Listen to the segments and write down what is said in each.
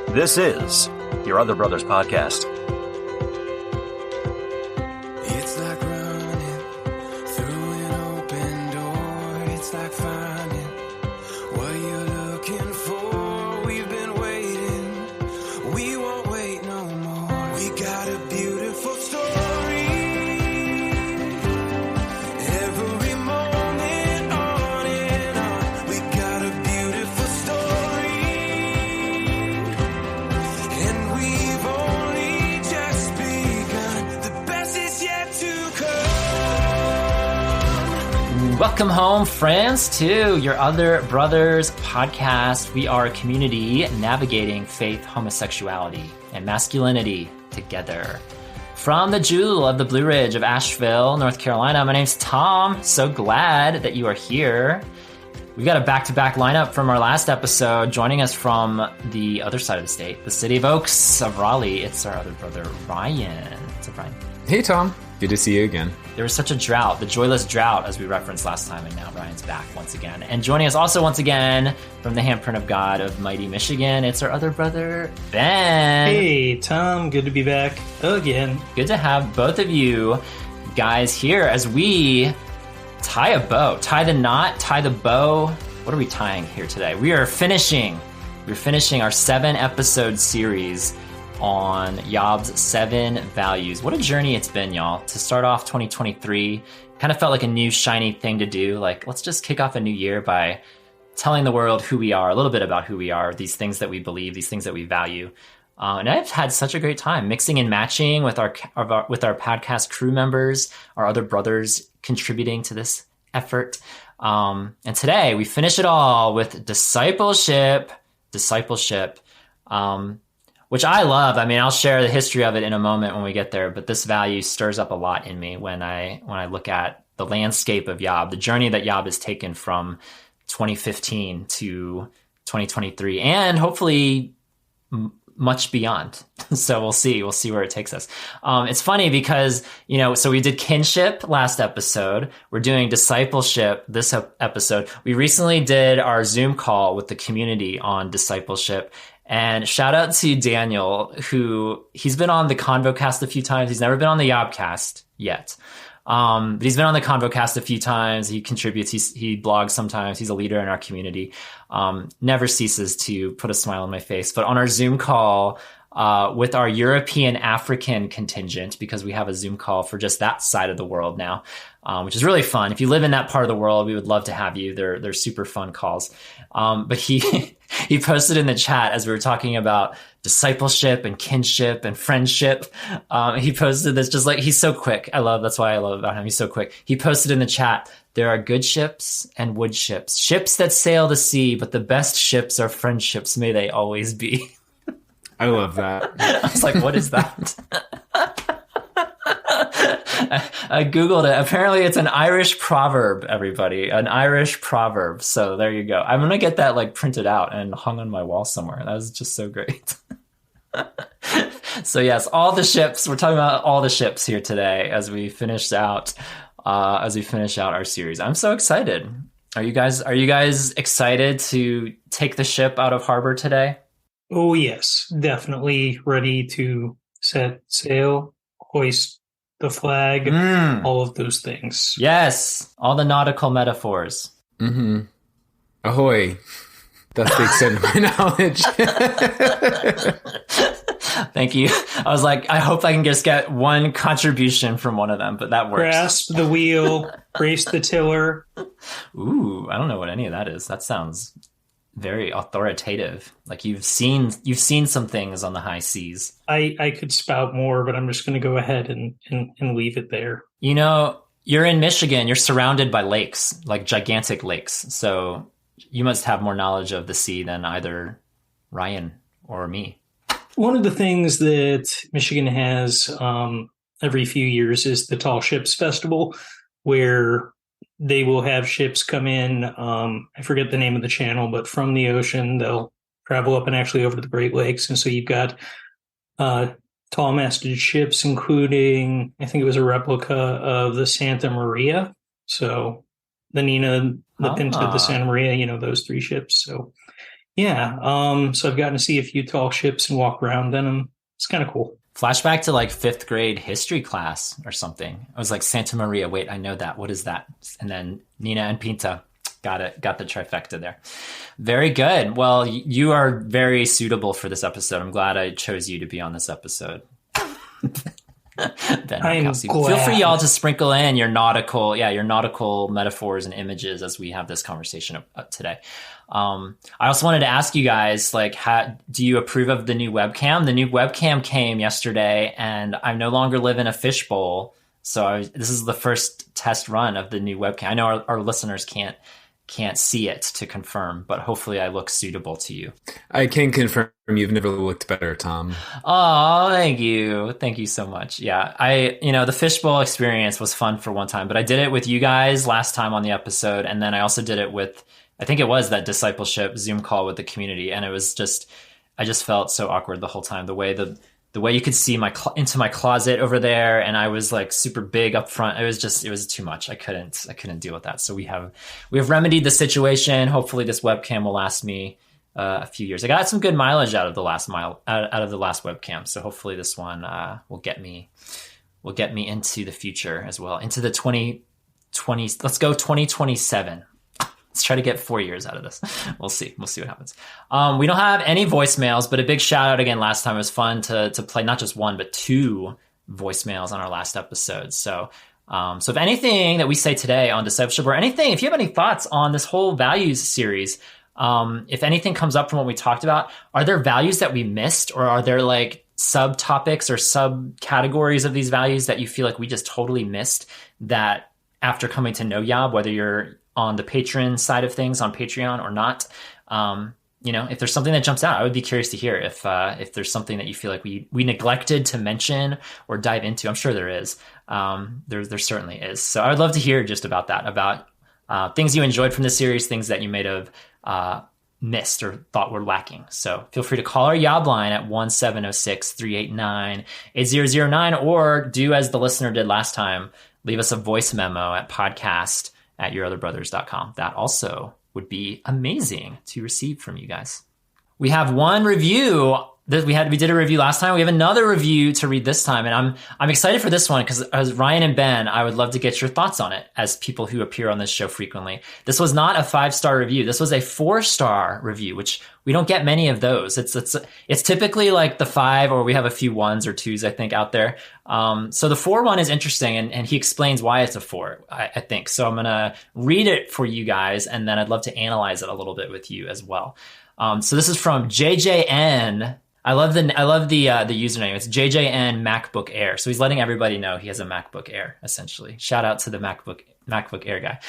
This is Your Other Brothers Podcast. It's like running through an open door. It's like finding what you're looking for. We've been waiting. We won't wait no more. We got a beautiful story. Every moment on and on. We got a beautiful story. And we've only just begun. The best is yet to come. Welcome home, friends, to Your Other Brothers Podcast. We are a community navigating faith, homosexuality, and masculinity together. From the jewel of the Blue Ridge of Asheville, North Carolina, my name's Tom. So glad that you are here. We've got a back-to-back lineup from our last episode. Joining us from the other side of the state, the city of Oaks of Raleigh, it's our other brother, Ryan. What's up, Ryan? Hey, Tom. Good to see you again. There was such a drought, the joyless drought, as we referenced last time, and now Ryan's back once again. And joining us also once again from the handprint of God of mighty Michigan, it's our other brother, Ben. Hey, Tom. Good to be back again. Good to have both of you guys here as we tie a bow, tie the knot, tie the bow. What are we tying here today? We're finishing our 7-episode series on YOB's 7 values. What a journey it's been, y'all. To start off 2023, kind of felt like a new shiny thing to do. Like, let's just kick off a new year by telling the world who we are, a little bit about who we are, these things that we believe, these things that we value. And I've had such a great time mixing and matching with our podcast crew members, our other brothers contributing to this effort. And today we finish it all with discipleship, which I love. I mean, I'll share the history of it in a moment when we get there, but this value stirs up a lot in me when I look at the landscape of YOB, the journey that YOB has taken from 2015 to 2023, and hopefully much beyond. So we'll see where it takes us. It's funny because, so we did kinship last episode. We're doing discipleship this episode. We recently did our Zoom call with the community on discipleship. And shout out to Daniel, he's been on the ConvoCast a few times. He's never been on the YOBcast yet. But he's been on the ConvoCast a few times. He contributes. He blogs sometimes. He's a leader in our community. Never ceases to put a smile on my face. But on our Zoom call, with our European African contingent, because we have a Zoom call for just that side of the world now, which is really fun. If you live in that part of the world, we would love to have you. They're super fun calls. But he posted in the chat as we were talking about discipleship and kinship and friendship. He posted this just like, he's so quick. That's why I love about him. He's so quick. He posted in the chat, there are good ships and wood ships, ships that sail the sea, but the best ships are friendships. May they always be. I love that. I was like, what is that? I Googled it. Apparently it's an Irish proverb, everybody. An Irish proverb. So there you go. I'm going to get that printed out and hung on my wall somewhere. That was just so great. So yes, all the ships. We're talking about all the ships here today as we finish out our series. I'm so excited. Are you guys excited to take the ship out of harbor today? Oh, yes. Definitely ready to set sail, hoist the flag, all of those things. Yes. All the nautical metaphors. Mm-hmm. Ahoy. That's the extent of my knowledge. Thank you. I was like, I hope I can just get one contribution from one of them, but that works. Grasp the wheel, brace the tiller. Ooh, I don't know what any of that is. That sounds very authoritative. Like you've seen some things on the high seas. I could spout more, but I'm just going to go ahead and leave it there. You're in Michigan. You're surrounded by lakes, like gigantic lakes. So you must have more knowledge of the sea than either Ryan or me. One of the things that Michigan has every few years is the Tall Ships Festival, where they will have ships come in. I forget the name of the channel, but from the ocean, they'll travel up and actually over to the Great Lakes. And so you've got tall-masted ships, including, I think it was a replica of the Santa Maria. So the Nina, the Pinta, the Santa Maria, those 3 ships. So Yeah. So I've gotten to see a few tall ships and walk around in them. It's kind of cool. Flashback to like 5th grade history class or something. I was like, Santa Maria. Wait, I know that. What is that? And then Nina and Pinta. Got it. Got the trifecta there. Very good. Well, you are very suitable for this episode. I'm glad I chose you to be on this episode. Ben, I'm glad. Feel free, y'all, to sprinkle in your nautical metaphors and images as we have this conversation today. I also wanted to ask you guys, like, do you approve of the new webcam? The new webcam came yesterday, and I no longer live in a fishbowl. So this is the first test run of the new webcam. I know our listeners can't see it to confirm, but hopefully I look suitable to you. I can confirm you've never looked better, Tom. Oh, thank you. Thank you so much. Yeah. The fishbowl experience was fun for one time, but I did it with you guys last time on the episode. And then I also did it with, I think it was that discipleship Zoom call with the community. And it was I just felt so awkward the whole time. The way you could see into my closet over there, and I was like super big up front. It was too much. I couldn't deal with that. So we have remedied the situation. Hopefully this webcam will last me a few years. I got some good mileage out of the last webcam. So hopefully this one will get me into the future as well, into the 2020. Let's go 2027. Let's try to get 4 years out of this. We'll see what happens. We don't have any voicemails, but a big shout out again. Last time it was fun to play not just one, but 2 voicemails on our last episode. So if anything that we say today on discipleship, or anything, if you have any thoughts on this whole values series, if anything comes up from what we talked about, are there values that we missed, or are there like subtopics or subcategories of these values that you feel like we just totally missed, that after coming to know Yob, whether you're on the patron side of things on Patreon or not, if there's something that jumps out, I would be curious to hear if there's something that you feel like we neglected to mention or dive into. I'm sure there is. There certainly is. So I would love to hear just about that, about things you enjoyed from the series, things that you may have missed or thought were lacking. So feel free to call our Yob line at 1-706-389-8009, or do as the listener did last time, leave us a voice memo at podcast@yourotherbrothers.com. That also would be amazing to receive from you guys. We have one review that we did a review last time. We have another review to read this time, and I'm excited for this one because, as Ryan and Ben, I would love to get your thoughts on it as people who appear on this show frequently. This was not a 5-star review. This was a 4-star review, which we don't get many of those. It's typically like the 5, or we have a few 1s or 2s, I think, out there. So the 4 one is interesting, and he explains why it's a 4, I think. So I'm going to read it for you guys, and then I'd love to analyze it a little bit with you as well. So this is from JJN. I love the username. It's JJN MacBook Air. So he's letting everybody know he has a MacBook Air, essentially. Shout out to the MacBook Air guy.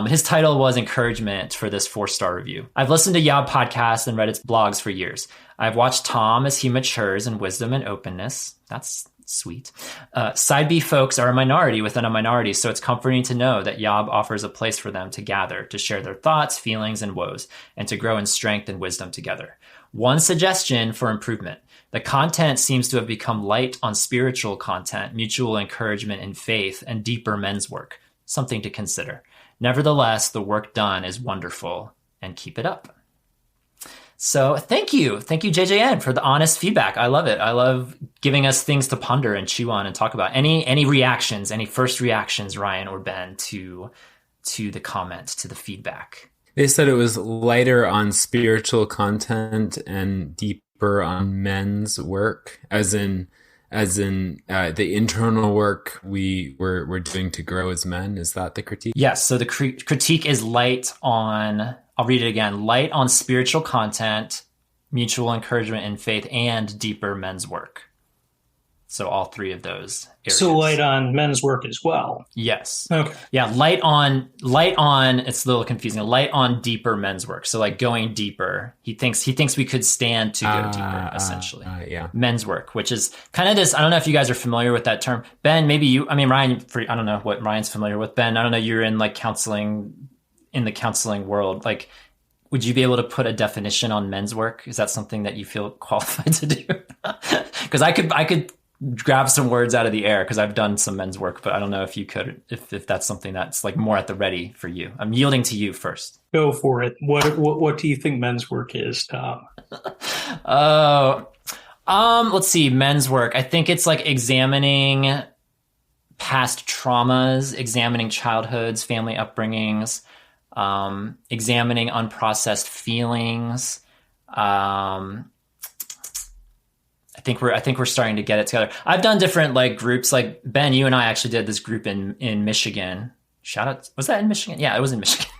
His title was encouragement for this 4-star review. I've listened to Yob podcasts and read its blogs for years. I've watched Tom as he matures in wisdom and openness. That's sweet. Side B folks are a minority within a minority, so it's comforting to know that Yob offers a place for them to gather, to share their thoughts, feelings, and woes, and to grow in strength and wisdom together. One suggestion for improvement: the content seems to have become light on spiritual content, mutual encouragement in faith, and deeper men's work. Something to consider. Nevertheless, the work done is wonderful, and keep it up. So thank you, JJN, for the honest feedback. I love it. I love giving us things to ponder and chew on and talk about. Any reactions, any first reactions, Ryan or Ben, to the comment, to the feedback? They said it was lighter on spiritual content and deeper on men's work, as in the internal work we're doing to grow as men. Is that the critique? Yes. So the critique is light on, I'll read it again, light on spiritual content, mutual encouragement in faith, and deeper men's work. So all 3 of those areas. So light on men's work as well. Yes. Okay. Yeah. Light on, it's a little confusing. Light on deeper men's work. So like going deeper. He thinks we could stand to go deeper, essentially. Yeah. Men's work, which is kind of this, I don't know if you guys are familiar with that term. Ben, maybe Ryan, I don't know what Ryan's familiar with. Ben, I don't know, you're in like counseling, in the counseling world. Like, would you be able to put a definition on men's work? Is that something that you feel qualified to do? Because I could grab some words out of the air because I've done some men's work, but I don't know if you could, if that's something that's like more at the ready for you. I'm yielding to you first. Go for it. What do you think men's work is, Tom? Let's see, men's work. I think it's like examining past traumas, examining childhoods, family upbringings, examining unprocessed feelings. I think we're starting to get it together. I've done different like groups. Like Ben, you and I actually did this group in Michigan. Shout out. Was that in Michigan? Yeah, it was in Michigan.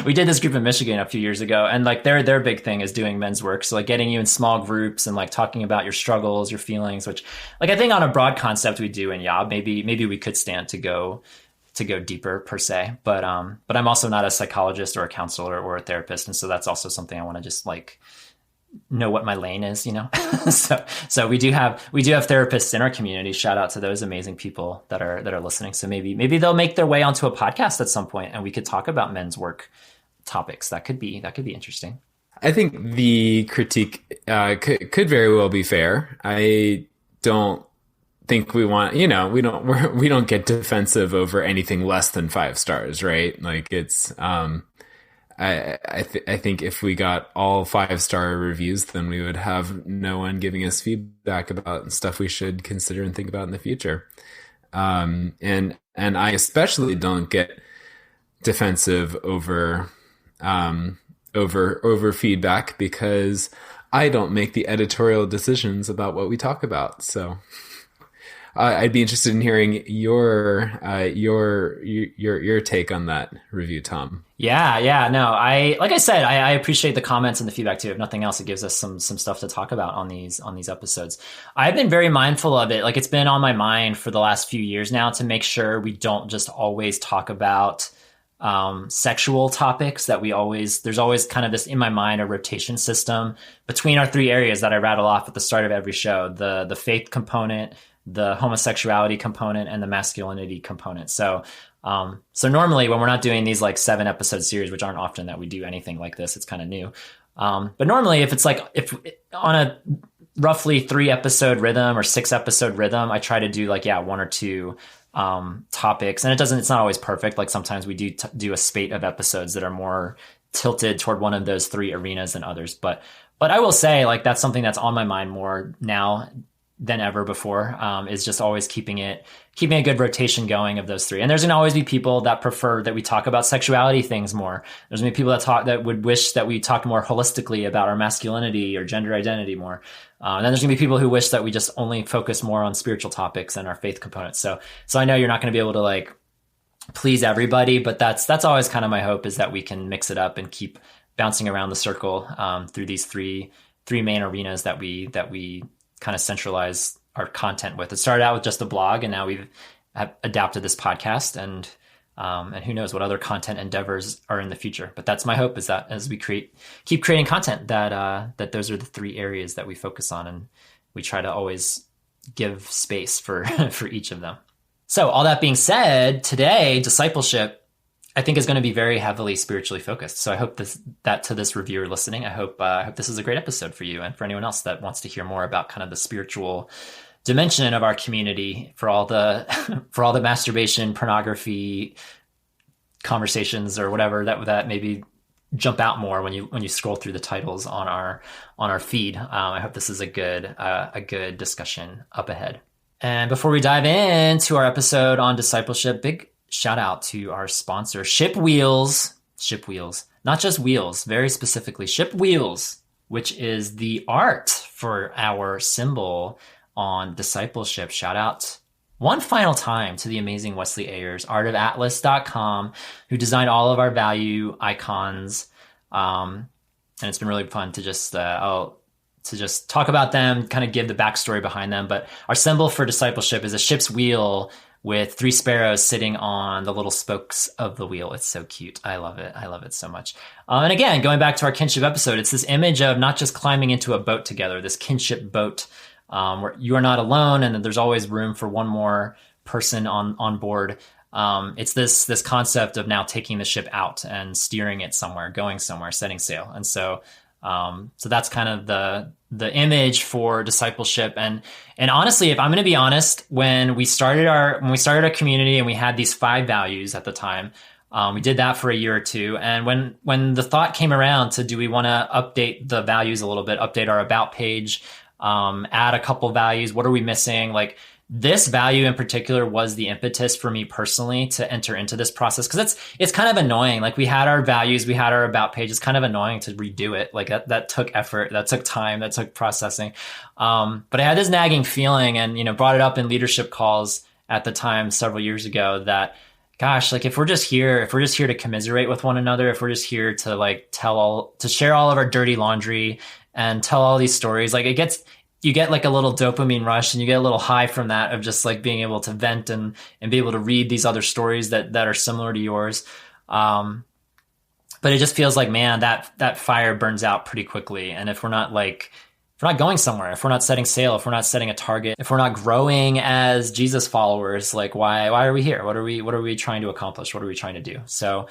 We did this group in Michigan a few years ago, and like their big thing is doing men's work. So like getting you in small groups and like talking about your struggles, your feelings, which like I think on a broad concept we do in Yob. Maybe we could stand to go deeper per se, but I'm also not a psychologist or a counselor or a therapist, and so that's also something I want to just like know what my lane is, you know. so we do have therapists in our community. Shout out to those amazing people that are listening. So maybe they'll make their way onto a podcast at some point and we could talk about men's work topics. That could be interesting. I think the critique could very well be fair. I don't think we want, we don't get defensive over anything less than 5 stars, right? Like it's I think if we got all 5-star reviews, then we would have no one giving us feedback about stuff we should consider and think about in the future. And I especially don't get defensive over feedback because I don't make the editorial decisions about what we talk about. So I'd be interested in hearing your take on that review, Tom. Yeah. No, like I said, I appreciate the comments and the feedback too. If nothing else, it gives us some stuff to talk about on these episodes. I've been very mindful of it. Like it's been on my mind for the last few years now to make sure we don't just always talk about sexual topics, that there's always kind of this in my mind, a rotation system between our 3 areas that I rattle off at the start of every show, the faith component, the homosexuality component, and the masculinity component. So normally when we're not doing these like 7-episode series, which aren't often that we do anything like this, it's kind of new. But normally if on a roughly 3-episode rhythm or 6-episode rhythm, I try to do like, 1 or 2 topics, and it's not always perfect. Like sometimes we do a spate of episodes that are more tilted toward one of those 3 arenas than others. But I will say like that's something that's on my mind more now than ever before, is just always keeping a good rotation going of those 3. And there's going to always be people that prefer that we talk about sexuality things more. There's going to be people that would wish that we talk more holistically about our masculinity or gender identity more. And then there's going to be people who wish that we just only focus more on spiritual topics and our faith components. So I know you're not going to be able to like please everybody, but that's always kind of my hope, is that we can mix it up and keep bouncing around the circle through these three main arenas that we kind of centralize our content with. It started out with just a blog, and now we've adapted this podcast, and who knows what other content endeavors are in the future. But that's my hope, is that as we keep creating content, that those are the 3 areas that we focus on, and we try to always give space for each of them. So all that being said, today, discipleship, I think, is going to be very heavily spiritually focused. So I hope that to this reviewer listening, I hope this is a great episode for you and for anyone else that wants to hear more about kind of the spiritual dimension of our community, for all the masturbation, pornography conversations or whatever that maybe jump out more when you scroll through the titles on our feed. I hope this is a good discussion up ahead. And before we dive into our episode on discipleship, big shout out to our sponsor, Ship Wheels, not just wheels, very specifically Ship Wheels, which is the art for our symbol on discipleship. Shout out one final time to the amazing Wesley Ayers, artofatlas.com, who designed all of our value icons. And it's been really fun to just talk about them, kind of give the backstory behind them. But our symbol for discipleship is a ship's wheel with 3 sparrows sitting on the little spokes of the wheel. It's so cute. I love it so much. And again, going back to our kinship episode, it's this image of not just climbing into a boat together, this kinship boat, where you are not alone and there's always room for one more person on board. It's this concept of now taking the ship out and steering it somewhere, going somewhere, setting sail. And so So that's kind of the image for discipleship. And honestly, if I'm going to be honest, when we started our community and we had these 5 values at the time, we did that for a year or two. And when the thought came around to, do we want to update the values a little bit, update our about page, add a couple values, what are we missing? Like, this value in particular was the impetus for me personally to enter into this process, because it's kind of annoying. Like, we had our values, we had our about page. It's kind of annoying to redo it. Like, that took effort, that took time, that took processing. But I had this nagging feeling, and brought it up in leadership calls at the time several years ago, that, gosh, like, if we're just here to commiserate with one another, if we're just here to like to share all of our dirty laundry and tell all these stories, like, you get like a little dopamine rush, and you get a little high from that, of just like being able to vent and be able to read these other stories that are similar to yours. But it just feels like, man, that fire burns out pretty quickly. And if we're not going somewhere, if we're not setting sail, if we're not setting a target, if we're not growing as Jesus followers, like, why are we here? What are we trying to accomplish? What are we trying to do? So,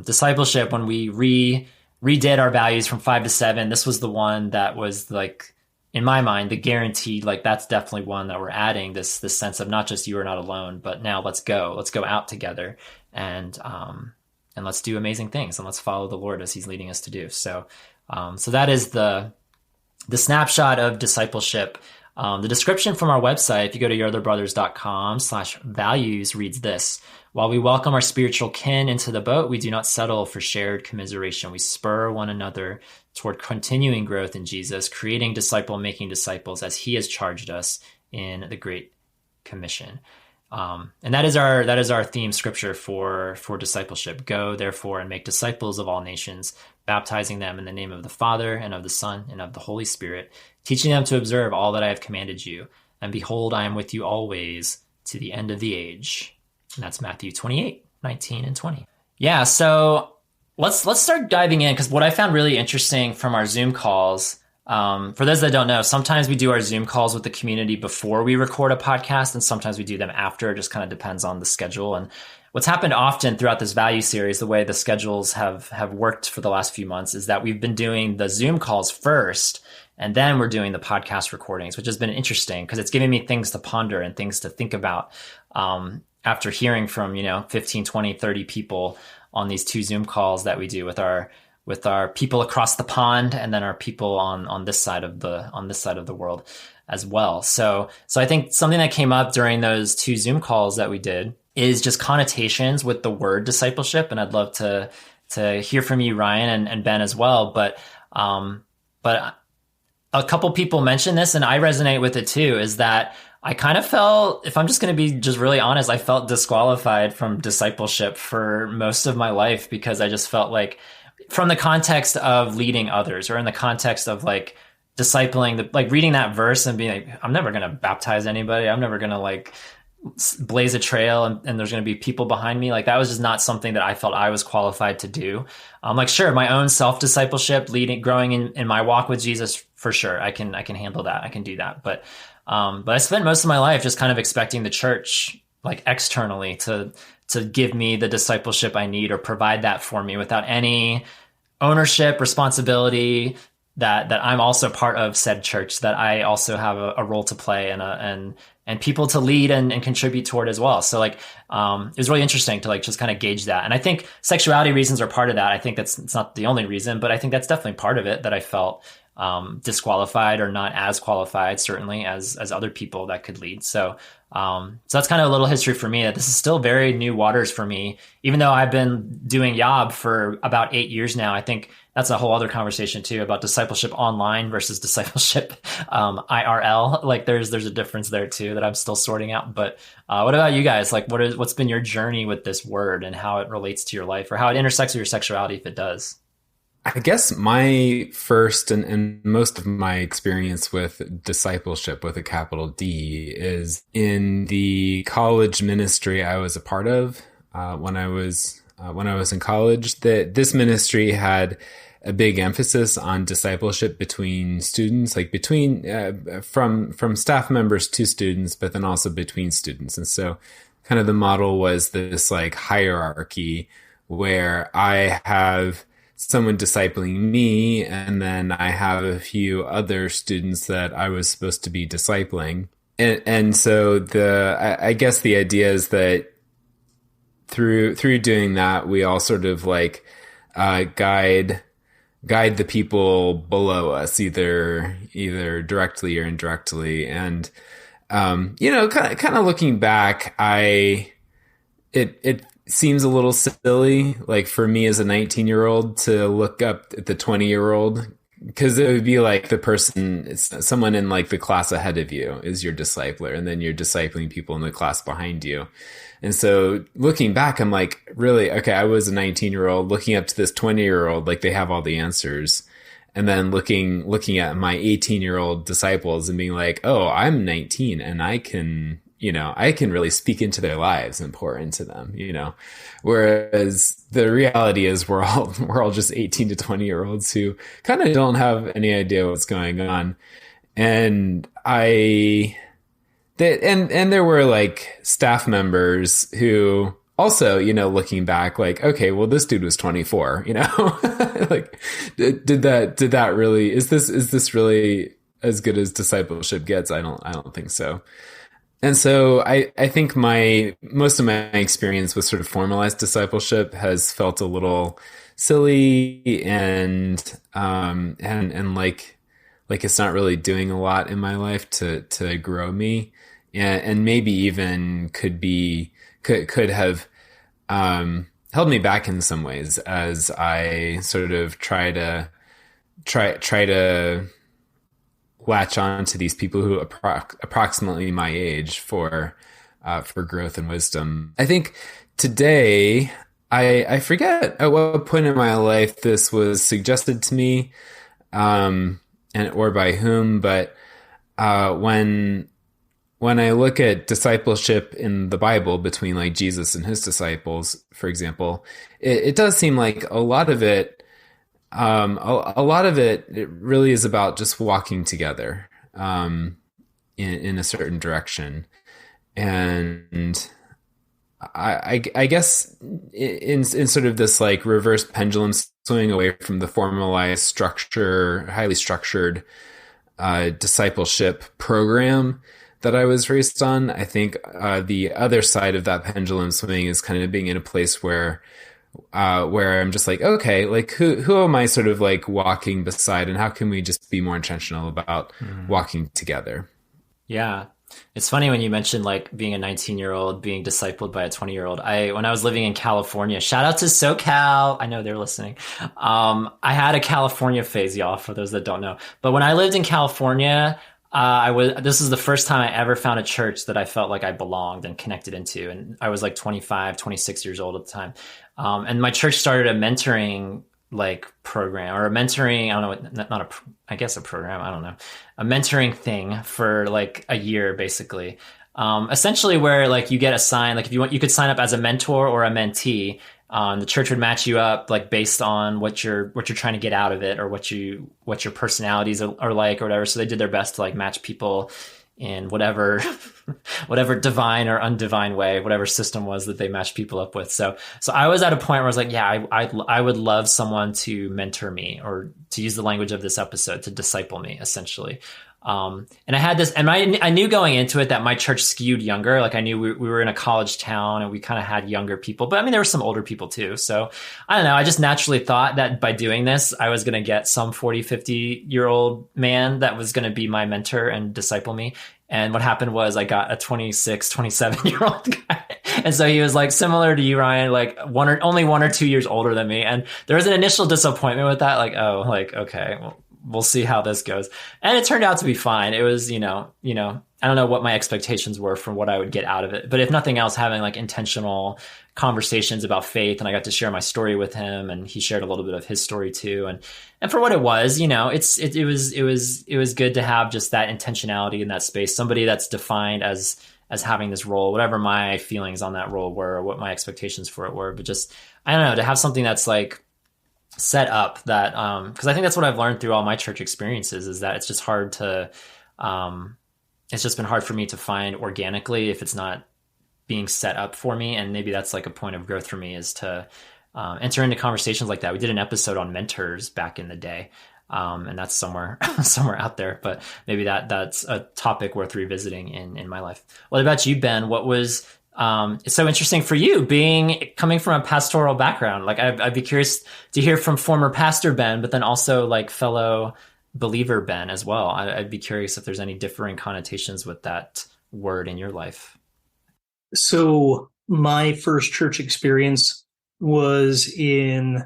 discipleship, when we redid our values from 5 to 7, this was the one that was, like, in my mind, the guaranteed, like, that's definitely one that we're adding this sense of not just you are not alone, but now let's go out together and let's do amazing things, and let's follow the Lord as he's leading us to do. So that is the snapshot of discipleship. The description from our website, if you go to yourotherbrothers.com/values, reads this: while we welcome our spiritual kin into the boat, we do not settle for shared commiseration. We spur one another toward continuing growth in Jesus, creating making disciples as he has charged us in the Great Commission. And that is our theme scripture for discipleship. Go, therefore, and make disciples of all nations, baptizing them in the name of the Father and of the Son and of the Holy Spirit, teaching them to observe all that I have commanded you. And behold, I am with you always to the end of the age. And that's Matthew 28:19 and 20. Yeah, so let's start diving in, because what I found really interesting from our Zoom calls, for those that don't know, sometimes we do our Zoom calls with the community before we record a podcast, and sometimes we do them after. It just kind of depends on the schedule. And what's happened often throughout this value series, the way the schedules have worked for the last few months, is that we've been doing the Zoom calls first, and then we're doing the podcast recordings, which has been interesting because it's giving me things to ponder and things to think about after hearing from 15, 20, 30 people on these 2 Zoom calls that we do with our people across the pond, and then our people on this side of the world as well. So I think something that came up during those 2 Zoom calls that we did is just connotations with the word discipleship. And I'd love to hear from you, Ryan, and Ben as well. But a couple people mentioned this, and I resonate with it too, is that I kind of felt, if I'm just going to be just really honest, I felt disqualified from discipleship for most of my life, because I just felt like, from the context of leading others, or in the context of like discipling, like reading that verse and being like, I'm never going to baptize anybody. I'm never going to like blaze a trail and there's going to be people behind me. Like, that was just not something that I felt I was qualified to do. Like, sure, my own self-discipleship, growing in my walk with Jesus, for sure, I can handle that. I can do that. But I spent most of my life just kind of expecting the church, like, externally to give me the discipleship I need, or provide that for me, without any ownership, responsibility, that I'm also part of said church, that I also have a role to play and people to lead and contribute toward as well. So like, it was really interesting to like just kind of gauge that. And I think sexuality reasons are part of that. I think it's not the only reason, but I think that's definitely part of it, that I felt disqualified, or not as qualified, certainly, as other people that could lead. So that's kind of a little history for me, that this is still very new waters for me, even though I've been doing YOB for about 8 years now. I think that's a whole other conversation too, about discipleship online versus discipleship IRL. Like, there's a difference there too that I'm still sorting out. But what about you guys? Like, what's been your journey with this word, and how it relates to your life, or how it intersects with your sexuality, if it does? I guess my first and most of my experience with discipleship, with a capital D, is in the college ministry I was a part of when I was in college. This ministry had a big emphasis on discipleship between students, like from staff members to students, but then also between students. And so kind of the model was this like hierarchy, where I have someone discipling me, and then I have a few other students that I was supposed to be discipling. And so I guess the idea is that through doing that, we all sort of like guide the people below us, either directly or indirectly. And kind of looking back, it seems a little silly, like for me as a 19-year-old to look up at the 20-year-old, because it would be like someone in like the class ahead of you is your discipler, and then you're discipling people in the class behind you. And so looking back, I'm like, really, okay, I was a 19-year-old looking up to this 20-year-old, like they have all the answers. And then looking at my 18-year-old disciples and being like, oh, I'm 19 and I can really speak into their lives and pour into them, whereas the reality is we're all just 18 to 20-year-olds who kind of don't have any idea what's going on. And there were like staff members who also, looking back, like, okay, well, this dude was 24, like, did that really, is this really as good as discipleship gets? I don't think so. And so I think most of my experience with sort of formalized discipleship has felt a little silly and like it's not really doing a lot in my life to grow me, and maybe even could have held me back in some ways as I sort of try to latch on to these people who approximately my age for growth and wisdom. I think today, I forget at what point in my life this was suggested to me, or by whom, but when I look at discipleship in the Bible between like Jesus and his disciples, for example, it does seem like a lot of it it really is about just walking together in a certain direction. And I guess in sort of this like reverse pendulum swing away from the formalized highly structured discipleship program that I was raised on, I think the other side of that pendulum swing is kind of being in a place where I'm just like, okay, like who am I sort of like walking beside, and how can we just be more intentional about walking together? Yeah. It's funny when you mentioned like being a 19-year-old being discipled by a 20-year-old. When I was living in California, shout out to SoCal. I know they're listening. I had a California phase, y'all, for those that don't know. But when I lived in California, this is the first time I ever found a church that I felt like I belonged and connected into. And I was like 25, 26 years old at the time. And my church started a mentoring like program, or a mentoring, I don't know, I guess a program, I don't know, a mentoring thing for like a year, basically. Essentially where like you get assigned, like if you want, you could sign up as a mentor or a mentee. The church would match you up like based on what you're trying to get out of it, or what your personalities are like, or whatever. So they did their best to like match people in whatever divine or undivine way, whatever system was that they matched people up with. So I was at a point where I was like, yeah, I would love someone to mentor me, or to use the language of this episode, to disciple me, essentially. And I had this, and I knew going into it that my church skewed younger. Like I knew we were in a college town and we kind of had younger people, but I mean, there were some older people too. So I don't know. I just naturally thought that by doing this, I was going to get some 40, 50-year-old man that was going to be my mentor and disciple me. And what happened was I got a 26, 27-year-old guy. And so he was like similar to you, Ryan, like only 1 or 2 years older than me. And there was an initial disappointment with that. Like, oh, like, okay, well, we'll see how this goes. And it turned out to be fine. It was, I don't know what my expectations were from what I would get out of it. But if nothing else, having like intentional conversations about faith, and I got to share my story with him, and he shared a little bit of his story too. And for what it was, it was good to have just that intentionality in that space, somebody that's defined as having this role, whatever my feelings on that role were, or what my expectations for it were. But just, I don't know, to have something that's like set up that, because I think that's what I've learned through all my church experiences, is that it's just hard to, it's just been hard for me to find organically if it's not being set up for me. And maybe that's like a point of growth for me, is to enter into conversations like that. We did an episode on mentors back in the day. And that's somewhere out there, but maybe that's a topic worth revisiting in my life. What about you, Ben? What was it's so interesting for you coming from a pastoral background? Like I'd be curious to hear from former pastor Ben, but then also like fellow believer Ben as well. I'd be curious if there's any differing connotations with that word in your life. So my first church experience was in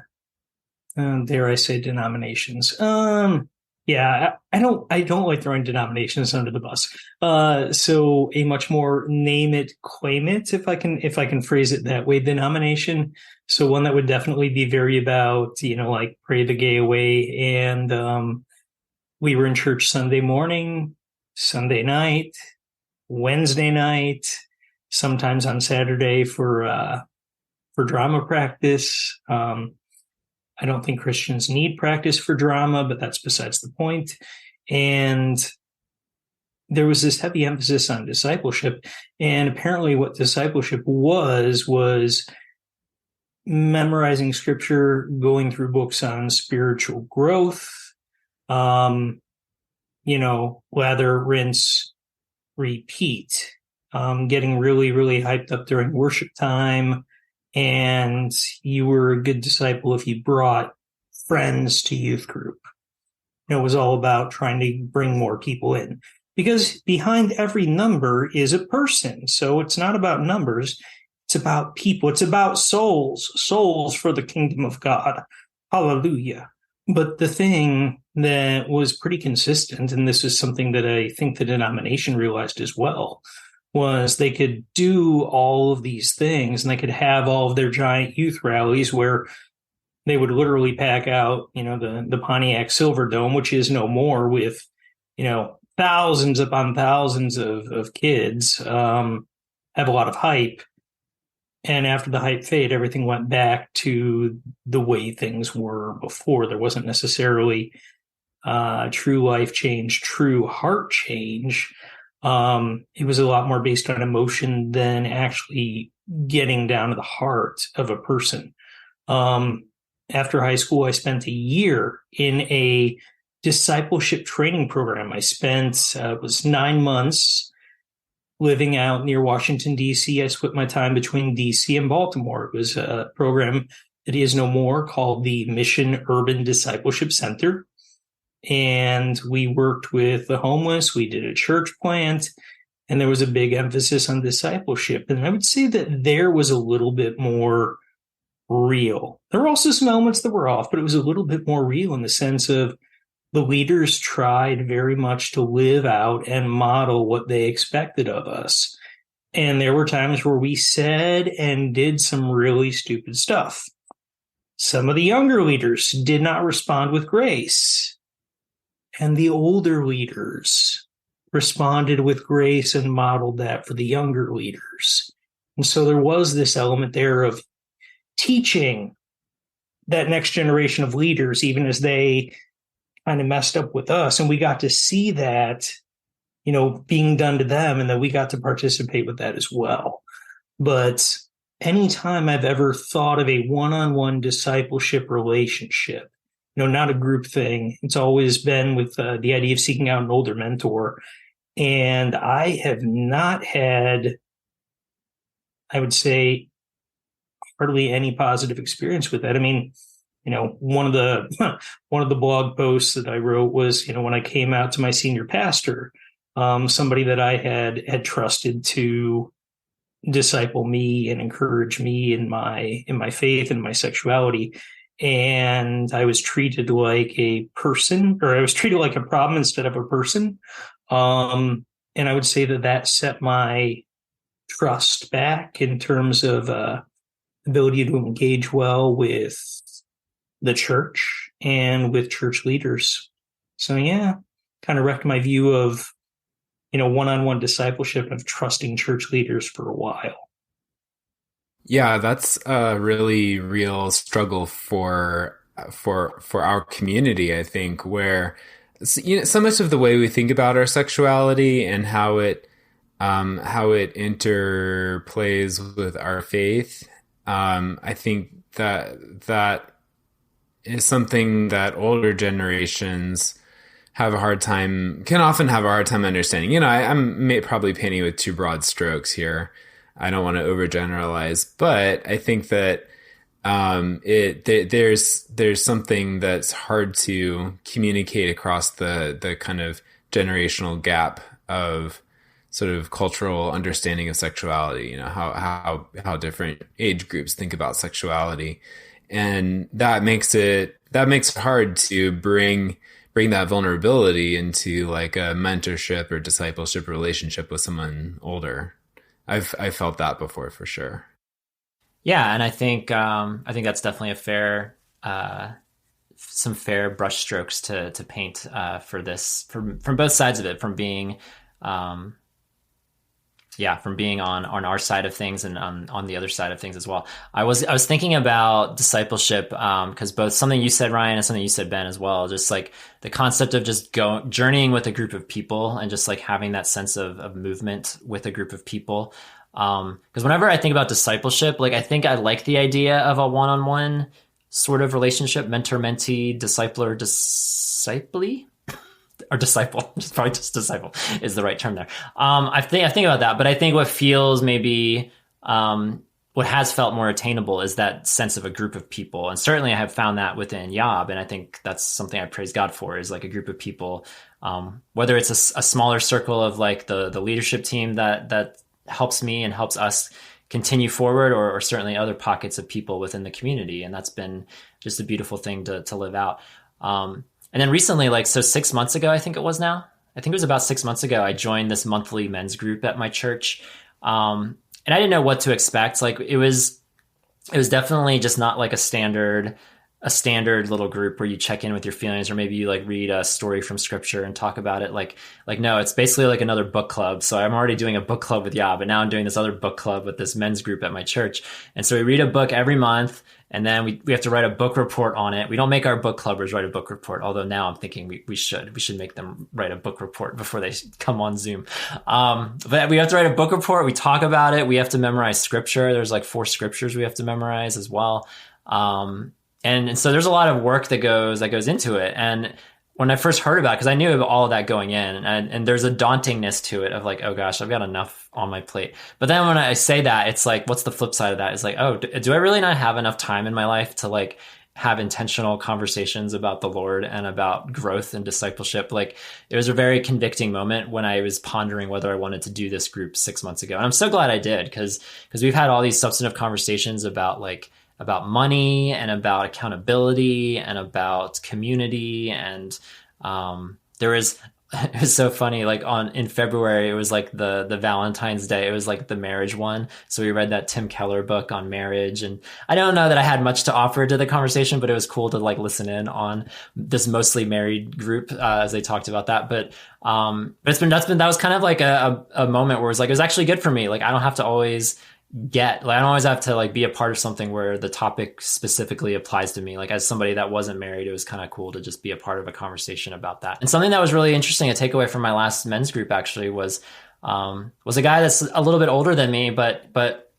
dare I say denominations? Yeah, I don't like throwing denominations under the bus. So a much more name it, claim it, if I can phrase it that way, denomination. So one that would definitely be very about, like pray the gay away. And we were in church Sunday morning, Sunday night, Wednesday night, sometimes on Saturday for drama practice. I don't think Christians need practice for drama, but that's besides the point. And there was this heavy emphasis on discipleship. And apparently what discipleship was memorizing scripture, going through books on spiritual growth, lather, rinse, repeat, getting really, really hyped up during worship time. And you were a good disciple if you brought friends to youth group. It was all about trying to bring more people in, because behind every number is a person. So it's not about numbers. It's about people. It's about souls for the kingdom of God. Hallelujah. But the thing that was pretty consistent, and this is something that I think the denomination realized as well, was they could do all of these things and they could have all of their giant youth rallies where they would literally pack out, the Pontiac Silverdome, which is no more, with, thousands upon thousands of kids, have a lot of hype. And after the hype fade, everything went back to the way things were before. There wasn't necessarily true life change, true heart change. It was a lot more based on emotion than actually getting down to the heart of a person. After high school, I spent a year in a discipleship training program. I spent, it was 9 months living out near Washington, D.C. I split my time between D.C. and Baltimore. It was a program that is no more, called the Mission Urban Discipleship Center. And we worked with the homeless. We did a church plant, and there was a big emphasis on discipleship. And I would say that there was a little bit more real. There were also some elements that were off, but it was a little bit more real in the sense of the leaders tried very much to live out and model what they expected of us. And there were times where we said and did some really stupid stuff. Some of the younger leaders did not respond with grace. And the older leaders responded with grace and modeled that for the younger leaders. And so there was this element there of teaching that next generation of leaders, even as they kind of messed up with us. And we got to see that, being done to them, and that we got to participate with that as well. But anytime I've ever thought of a one-on-one discipleship relationship, not a group thing. It's always been with the idea of seeking out an older mentor. And I have not had, I would say, hardly any positive experience with that. I mean, one of the blog posts that I wrote was, when I came out to my senior pastor, somebody that I had trusted to disciple me and encourage me in my faith and my sexuality. And I was treated like a person, or I was treated like a problem instead of a person. And I would say that set my trust back in terms of ability to engage well with the church and with church leaders. So yeah, kind of wrecked my view of, one-on-one discipleship and of trusting church leaders for a while. Yeah, that's a really real struggle for our community, I think, where so much of the way we think about our sexuality and how it interplays with our faith, I think that is something that older generations can often have a hard time understanding. I'm probably painting with too broad strokes here. I don't want to overgeneralize, but I think that there's something that's hard to communicate across the kind of generational gap of sort of cultural understanding of sexuality. How different age groups think about sexuality, and that makes it hard to bring that vulnerability into like a mentorship or discipleship relationship with someone older. I've felt that before for sure. Yeah, and I think that's definitely some fair brushstrokes to paint for this from both sides of it, from being on our side of things and on the other side of things as well. I was thinking about discipleship because both something you said, Ryan, and something you said, Ben, as well. Just like the concept of just journeying with a group of people and just like having that sense of movement with a group of people. Because whenever I think about discipleship, like I think I like the idea of a one-on-one sort of relationship, mentor-mentee, discipler, disciplee. Or disciple, probably just disciple is the right term there. I think about that, but I think what feels maybe what has felt more attainable is that sense of a group of people, and certainly I have found that within Yob, and I think that's something I praise God for, is like a group of people, whether it's a smaller circle of like the leadership team that helps me and helps us continue forward, or certainly other pockets of people within the community, and that's been just a beautiful thing to live out. And then recently, 6 months ago, I think it was about 6 months ago, I joined this monthly men's group at my church. And I didn't know what to expect. Like it was definitely just not like a standard little group where you check in with your feelings, or maybe you like read a story from scripture and talk about it. Like no, it's basically like another book club. So I'm already doing a book club with Yob, but now I'm doing this other book club with this men's group at my church. And so we read a book every month, and then we have to write a book report on it. We don't make our book clubbers write a book report, although now I'm thinking we should make them write a book report before they come on Zoom. But we have to write a book report. We talk about it. We have to memorize scripture. There's like 4 scriptures we have to memorize as well. And so there's a lot of work that goes into it. And when I first heard about it, because I knew all of that going in, and there's a dauntingness to it of like, oh gosh, I've got enough on my plate. But then when I say that, it's like, what's the flip side of that? It's like, oh, do I really not have enough time in my life to like have intentional conversations about the Lord and about growth and discipleship? Like it was a very convicting moment when I was pondering whether I wanted to do this group 6 months ago. And I'm so glad I did, because we've had all these substantive conversations about money and about accountability and about community. And it was so funny, like in February, it was like the Valentine's Day. It was like the marriage one. So we read that Tim Keller book on marriage. And I don't know that I had much to offer to the conversation, but it was cool to like listen in on this mostly married group as they talked about that. But that was kind of like a moment where it was actually good for me. Like I don't have to always I don't always have to like be a part of something where the topic specifically applies to me. Like as somebody that wasn't married, it was kind of cool to just be a part of a conversation about that. And something that was really interesting, a takeaway from my last men's group actually was a guy that's a little bit older than me, but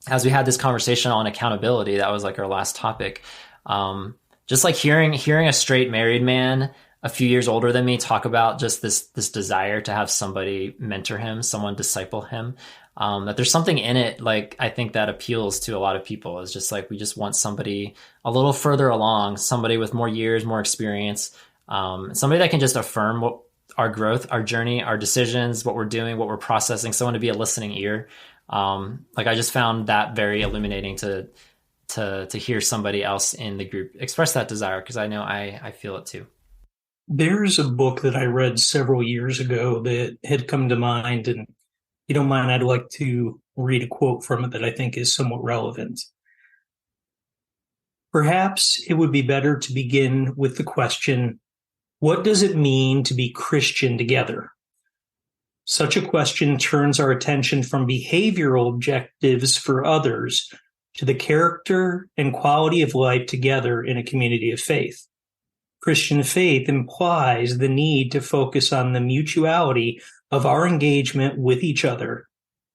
as we had this conversation on accountability, that was like our last topic. Just like hearing a straight married man a few years older than me talk about just this desire to have somebody mentor him, someone disciple him. That there's something in it, like I think that appeals to a lot of people. Is just like we just want somebody a little further along, somebody with more years, more experience, somebody that can just affirm what our growth, our journey, our decisions, what we're doing, what we're processing. Someone to be a listening ear. Like I just found that very illuminating to hear somebody else in the group express that desire, because I know I feel it too. There's a book that I read several years ago that had come to mind, and if you don't mind, I'd like to read a quote from it that I think is somewhat relevant. Perhaps it would be better to begin with the question, what does it mean to be Christian together? Such a question turns our attention from behavioral objectives for others to the character and quality of life together in a community of faith. Christian faith implies the need to focus on the mutuality of our engagement with each other,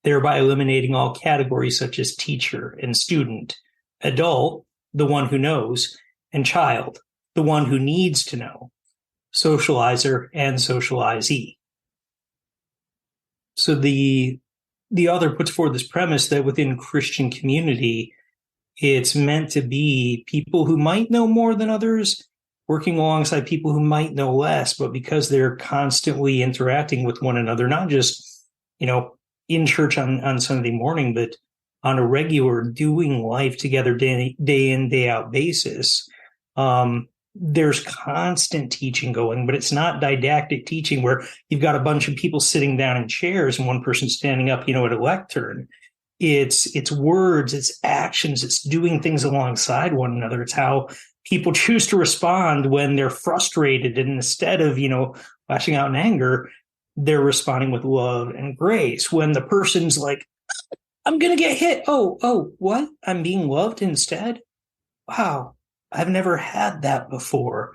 thereby eliminating all categories such as teacher and student, adult the one who knows, and child, the one who needs to know, socializer and socializee. So the author puts forward this premise that within Christian community, it's meant to be people who might know more than others, working alongside people who might know less, but because they're constantly interacting with one another, not just, in church on Sunday morning, but on a regular doing life together day in, day out basis. There's constant teaching going, but it's not didactic teaching where you've got a bunch of people sitting down in chairs and one person standing up, at a lectern. It's words, it's actions, it's doing things alongside one another. It's how people choose to respond when they're frustrated. And instead of, lashing out in anger, they're responding with love and grace. When the person's like, I'm going to get hit. Oh, what? I'm being loved instead? Wow, I've never had that before.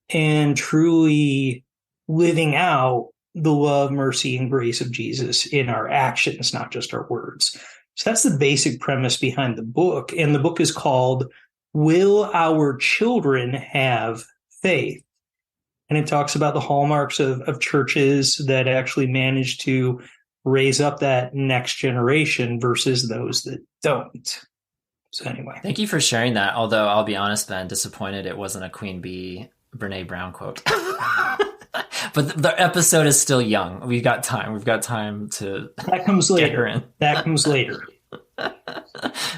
And truly living out the love, mercy, and grace of Jesus in our actions, not just our words. So that's the basic premise behind the book. And the book is called Will Our Children Have Faith? And it talks about the hallmarks of churches that actually manage to raise up that next generation versus those that don't. So anyway. Thank you for sharing that. Although I'll be honest, Ben, disappointed it wasn't a Queen Bee Brene Brown quote. But the episode is still young. We've got time. We've got time to that comes later. Get her in. That comes later.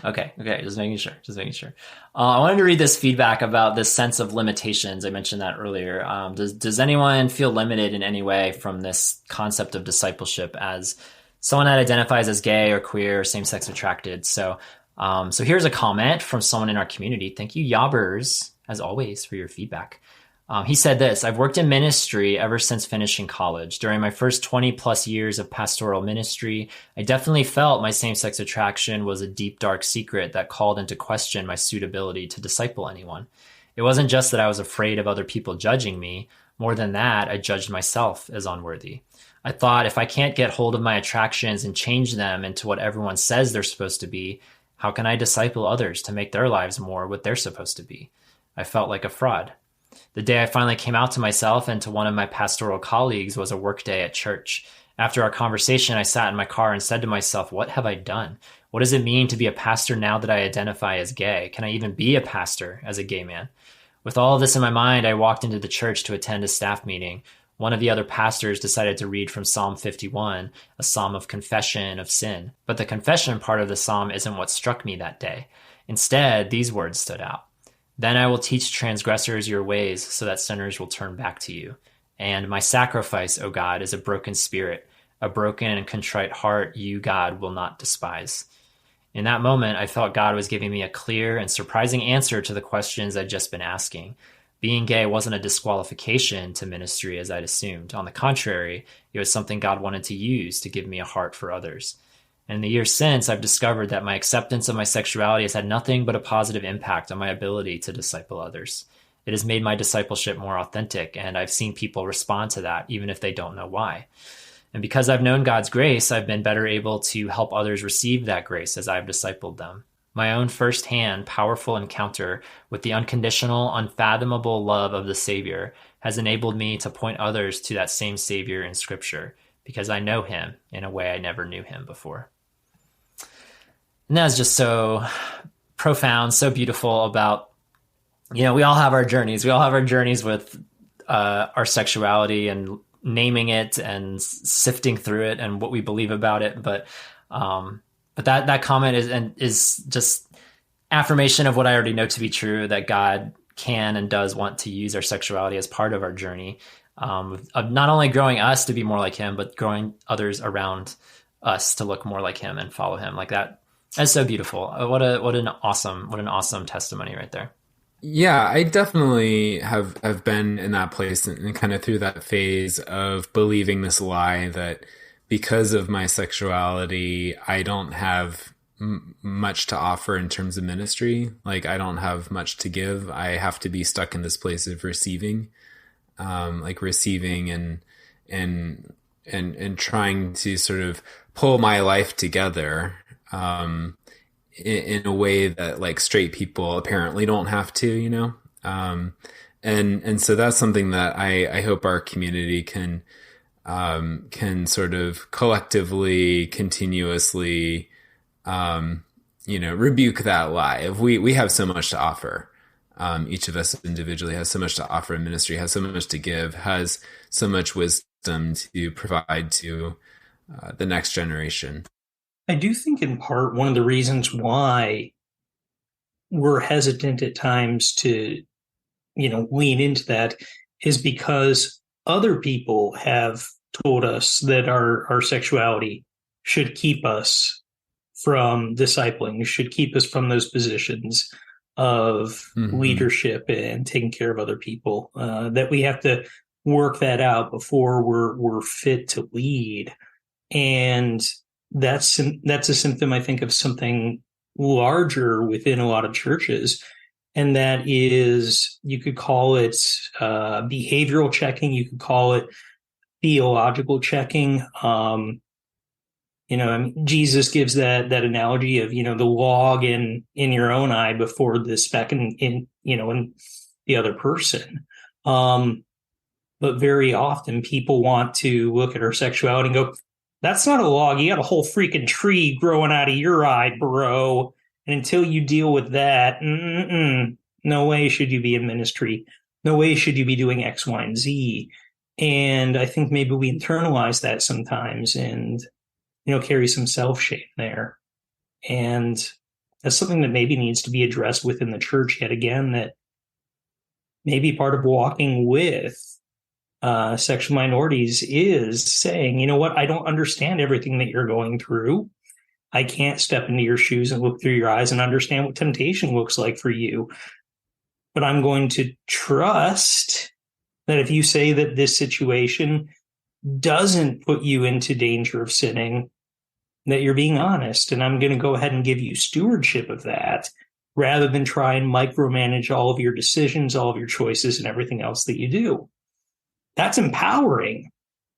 Okay. Just making sure. I wanted to read this feedback about this sense of limitations. I mentioned that earlier. Does anyone feel limited in any way from this concept of discipleship as someone that identifies as gay or queer or same-sex attracted? So here's a comment from someone in our community. Thank you, Yobbers, as always, for your feedback. He said this: I've worked in ministry ever since finishing college. During my first 20 plus years of pastoral ministry, I definitely felt my same-sex attraction was a deep, dark secret that called into question my suitability to disciple anyone. It wasn't just that I was afraid of other people judging me. More than that, I judged myself as unworthy. I thought, if I can't get hold of my attractions and change them into what everyone says they're supposed to be, how can I disciple others to make their lives more what they're supposed to be? I felt like a fraud. The day I finally came out to myself and to one of my pastoral colleagues was a work day at church. After our conversation, I sat in my car and said to myself, what have I done? What does it mean to be a pastor now that I identify as gay? Can I even be a pastor as a gay man? With all of this in my mind, I walked into the church to attend a staff meeting. One of the other pastors decided to read from Psalm 51, a psalm of confession of sin. But the confession part of the psalm isn't what struck me that day. Instead, these words stood out. Then I will teach transgressors your ways so that sinners will turn back to you. And my sacrifice, O God, is a broken spirit, a broken and contrite heart you, God, will not despise. In that moment, I felt God was giving me a clear and surprising answer to the questions I'd just been asking. Being gay wasn't a disqualification to ministry as I'd assumed. On the contrary, it was something God wanted to use to give me a heart for others. And in the years since, I've discovered that my acceptance of my sexuality has had nothing but a positive impact on my ability to disciple others. It has made my discipleship more authentic, and I've seen people respond to that, even if they don't know why. And because I've known God's grace, I've been better able to help others receive that grace as I've discipled them. My own firsthand, powerful encounter with the unconditional, unfathomable love of the Savior has enabled me to point others to that same Savior in Scripture, because I know him in a way I never knew him before. And that's just so profound, so beautiful about, we all have our journeys. We all have our journeys with our sexuality and naming it and sifting through it and what we believe about it. But that comment is just affirmation of what I already know to be true, that God can and does want to use our sexuality as part of our journey, of not only growing us to be more like him, but growing others around us to look more like him and follow him. Like that. That's so beautiful. What an awesome testimony right there. Yeah, I definitely have been in that place and kind of through that phase of believing this lie that because of my sexuality, I don't have much to offer in terms of ministry. Like I don't have much to give. I have to be stuck in this place of receiving, receiving and trying to sort of pull my life together in a way that like straight people apparently don't have to, you know? And so that's something that I hope our community can sort of collectively, continuously, rebuke that lie. If we have so much to offer. Each of us individually has so much to offer in ministry, has so much to give, has so much wisdom to provide to the next generation. I do think in part one of the reasons why we're hesitant at times to, lean into that is because other people have told us that our sexuality should keep us from discipling, should keep us from those positions of leadership and taking care of other people, that we have to work that out before we're fit to lead. And that's a symptom, I think, of something larger within a lot of churches. And that is, you could call it behavioral checking. You could call it theological checking. Jesus gives that analogy of, the log in your own eye before the speck in the other person. But very often people want to look at our sexuality and go, that's not a log. You got a whole freaking tree growing out of your eye, bro. And until you deal with that, no way should you be in ministry. No way should you be doing X, Y, and Z. And I think maybe we internalize that sometimes and, carry some self-shame there. And that's something that maybe needs to be addressed within the church yet again, that maybe part of walking with sexual minorities is saying, you know what, I don't understand everything that you're going through. I can't step into your shoes and look through your eyes and understand what temptation looks like for you. But I'm going to trust that if you say that this situation doesn't put you into danger of sinning, that you're being honest. And I'm going to go ahead and give you stewardship of that rather than try and micromanage all of your decisions, all of your choices, and everything else that you do. That's empowering.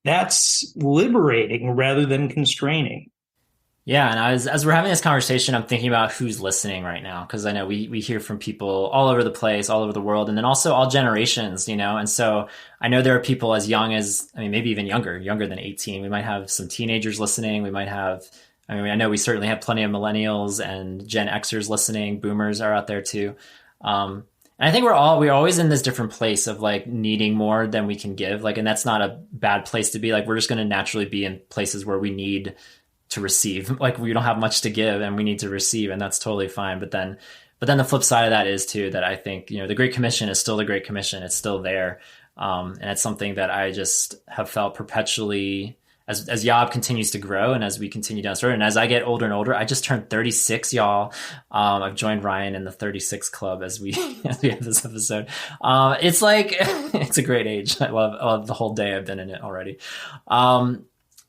That's liberating rather than constraining. Yeah, and as we're having this conversation, I'm thinking about who's listening right now, because I know we hear from people all over the place, all over the world, and then also all generations, and so I know there are people as young as, maybe even younger than 18. We might have some teenagers listening. We might have, I know we certainly have plenty of millennials and Gen Xers listening. Boomers are out there too. And I think we're always in this different place of like needing more than we can give. Like, and that's not a bad place to be. Like, we're just going to naturally be in places where we need to receive. Like, we don't have much to give and we need to receive, and that's totally fine. But then the flip side of that is too, that I think, the Great Commission is still the Great Commission. It's still there. And it's something that I just have felt perpetually as Yob continues to grow and as we continue down the road. And as I get older and older, I just turned 36, y'all. I've joined Ryan in the 36 club as we have this episode. It's like, it's a great age. I love the whole day I've been in it already.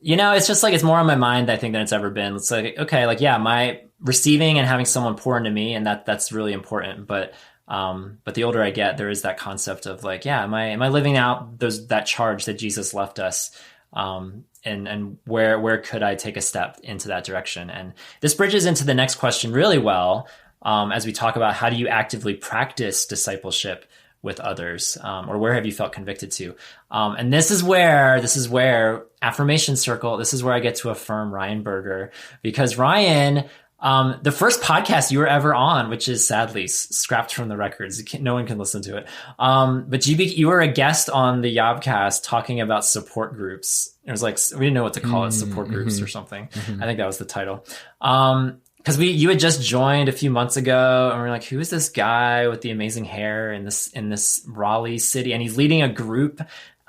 It's just like, it's more on my mind, I think, than it's ever been. It's like, okay, like, yeah, my receiving and having someone pour into me, and that's really important. But the older I get, there is that concept of like, yeah, am I living out that charge that Jesus left us? And where could I take a step into that direction? And this bridges into the next question really well, as we talk about how do you actively practice discipleship with others, or where have you felt convicted to? And this is where affirmation circle, this is where I get to affirm Ryan Berger, because Ryan, the first podcast you were ever on, which is sadly scrapped from the records, no one can listen to it. But you were a guest on the YOBcast talking about support groups. It was like, we didn't know what to call it, support groups or something. I think that was the title. Because you had just joined a few months ago, and we're like, who is this guy with the amazing hair in this Raleigh city? And he's leading a group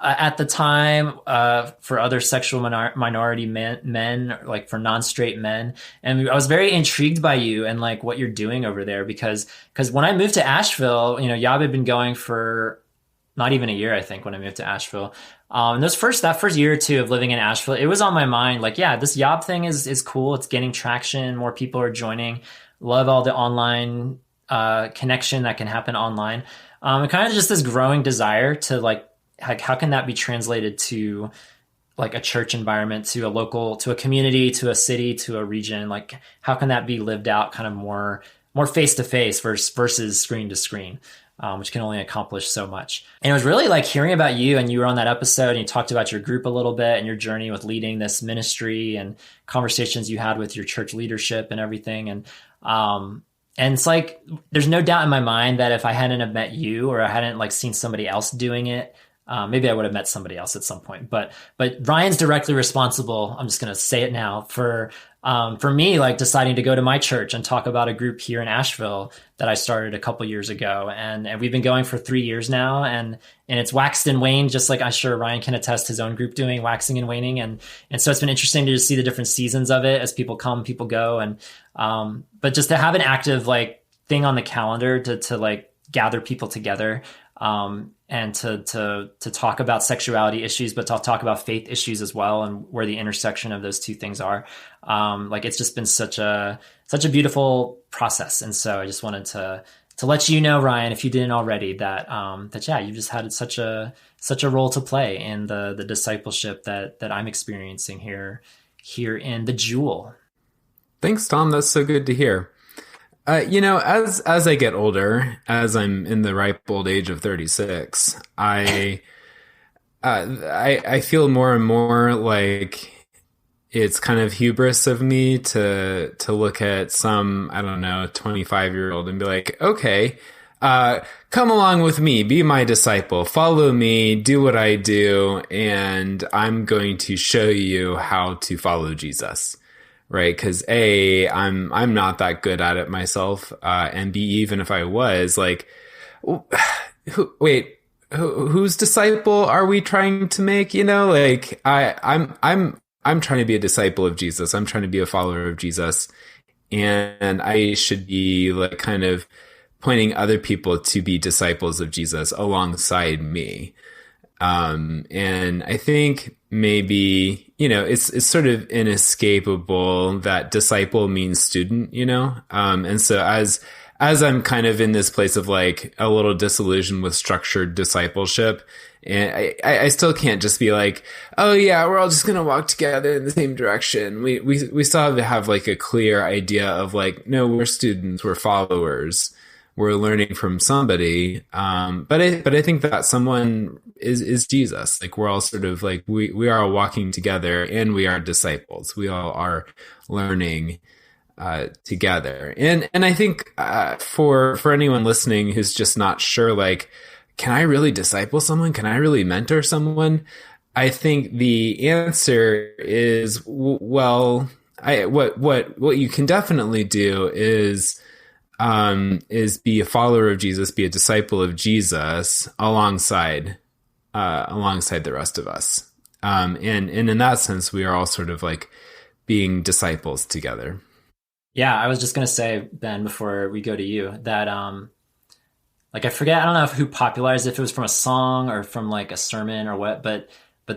at the time for other sexual minority men, like for non-straight men. And I was very intrigued by you and like what you're doing over there, because when I moved to Asheville, Yob had been going for not even a year, I think, when I moved to Asheville. And that first year or two of living in Asheville, it was on my mind, like, yeah, this Yob thing is cool. It's getting traction. More people are joining. Love all the online connection that can happen online. And kind of just this growing desire to like how can that be translated to like a church environment to a local, to a community, to a city, to a region? Like, how can that be lived out kind of more face to face versus screen to screen, which can only accomplish so much. And it was really like hearing about you, and you were on that episode and you talked about your group a little bit and your journey with leading this ministry and conversations you had with your church leadership and everything. And it's like, there's no doubt in my mind that if I hadn't have met you, or I hadn't like seen somebody else doing it, maybe I would have met somebody else at some point, but Ryan's directly responsible. I'm just going to say it now for me, like deciding to go to my church and talk about a group here in Asheville that I started a couple years ago. And we've been going for 3 years now, and it's waxed and waned, just like I'm sure Ryan can attest his own group doing, waxing and waning. And so it's been interesting to just see the different seasons of it as people come, people go. And, but just to have an active like thing on the calendar to like gather people together, and to talk about sexuality issues, but to talk about faith issues as well, and where the intersection of those two things are. Like, it's just been such a beautiful process. And so I just wanted to let you know, Ryan, if you didn't already, that yeah, you've just had such a role to play in the discipleship that I'm experiencing here in the Jewel. Thanks, Tom. That's so good to hear. As I get older, as I'm in the ripe old age of 36, I feel more and more like it's kind of hubris of me to look at some, I don't know, 25-year-old and be like, okay, come along with me, be my disciple, follow me, do what I do, and I'm going to show you how to follow Jesus. Right, because I'm not that good at it myself, and B, even if I was, like, whose disciple are we trying to make? Like I'm trying to be a disciple of Jesus. I'm trying to be a follower of Jesus, and I should be like kind of pointing other people to be disciples of Jesus alongside me. And I think maybe, it's sort of inescapable that disciple means student, and so as I'm kind of in this place of like a little disillusioned with structured discipleship, and I still can't just be like, oh yeah, we're all just going to walk together in the same direction. We still have to have like a clear idea of like, no, we're students, we're followers. We're learning from somebody, but I think that someone is Jesus. Like, we're all sort of like we are all walking together, and we are disciples. We all are learning together. And I think for anyone listening who's just not sure, like, can I really disciple someone? Can I really mentor someone? I think the answer is, well, what you can definitely do is be a follower of Jesus, be a disciple of Jesus alongside the rest of us. And in that sense, we are all sort of like being disciples together. Yeah, I was just going to say, Ben, before we go to you, that like, I forget, I don't know who popularized it, if it was from a song or from like a sermon or what, but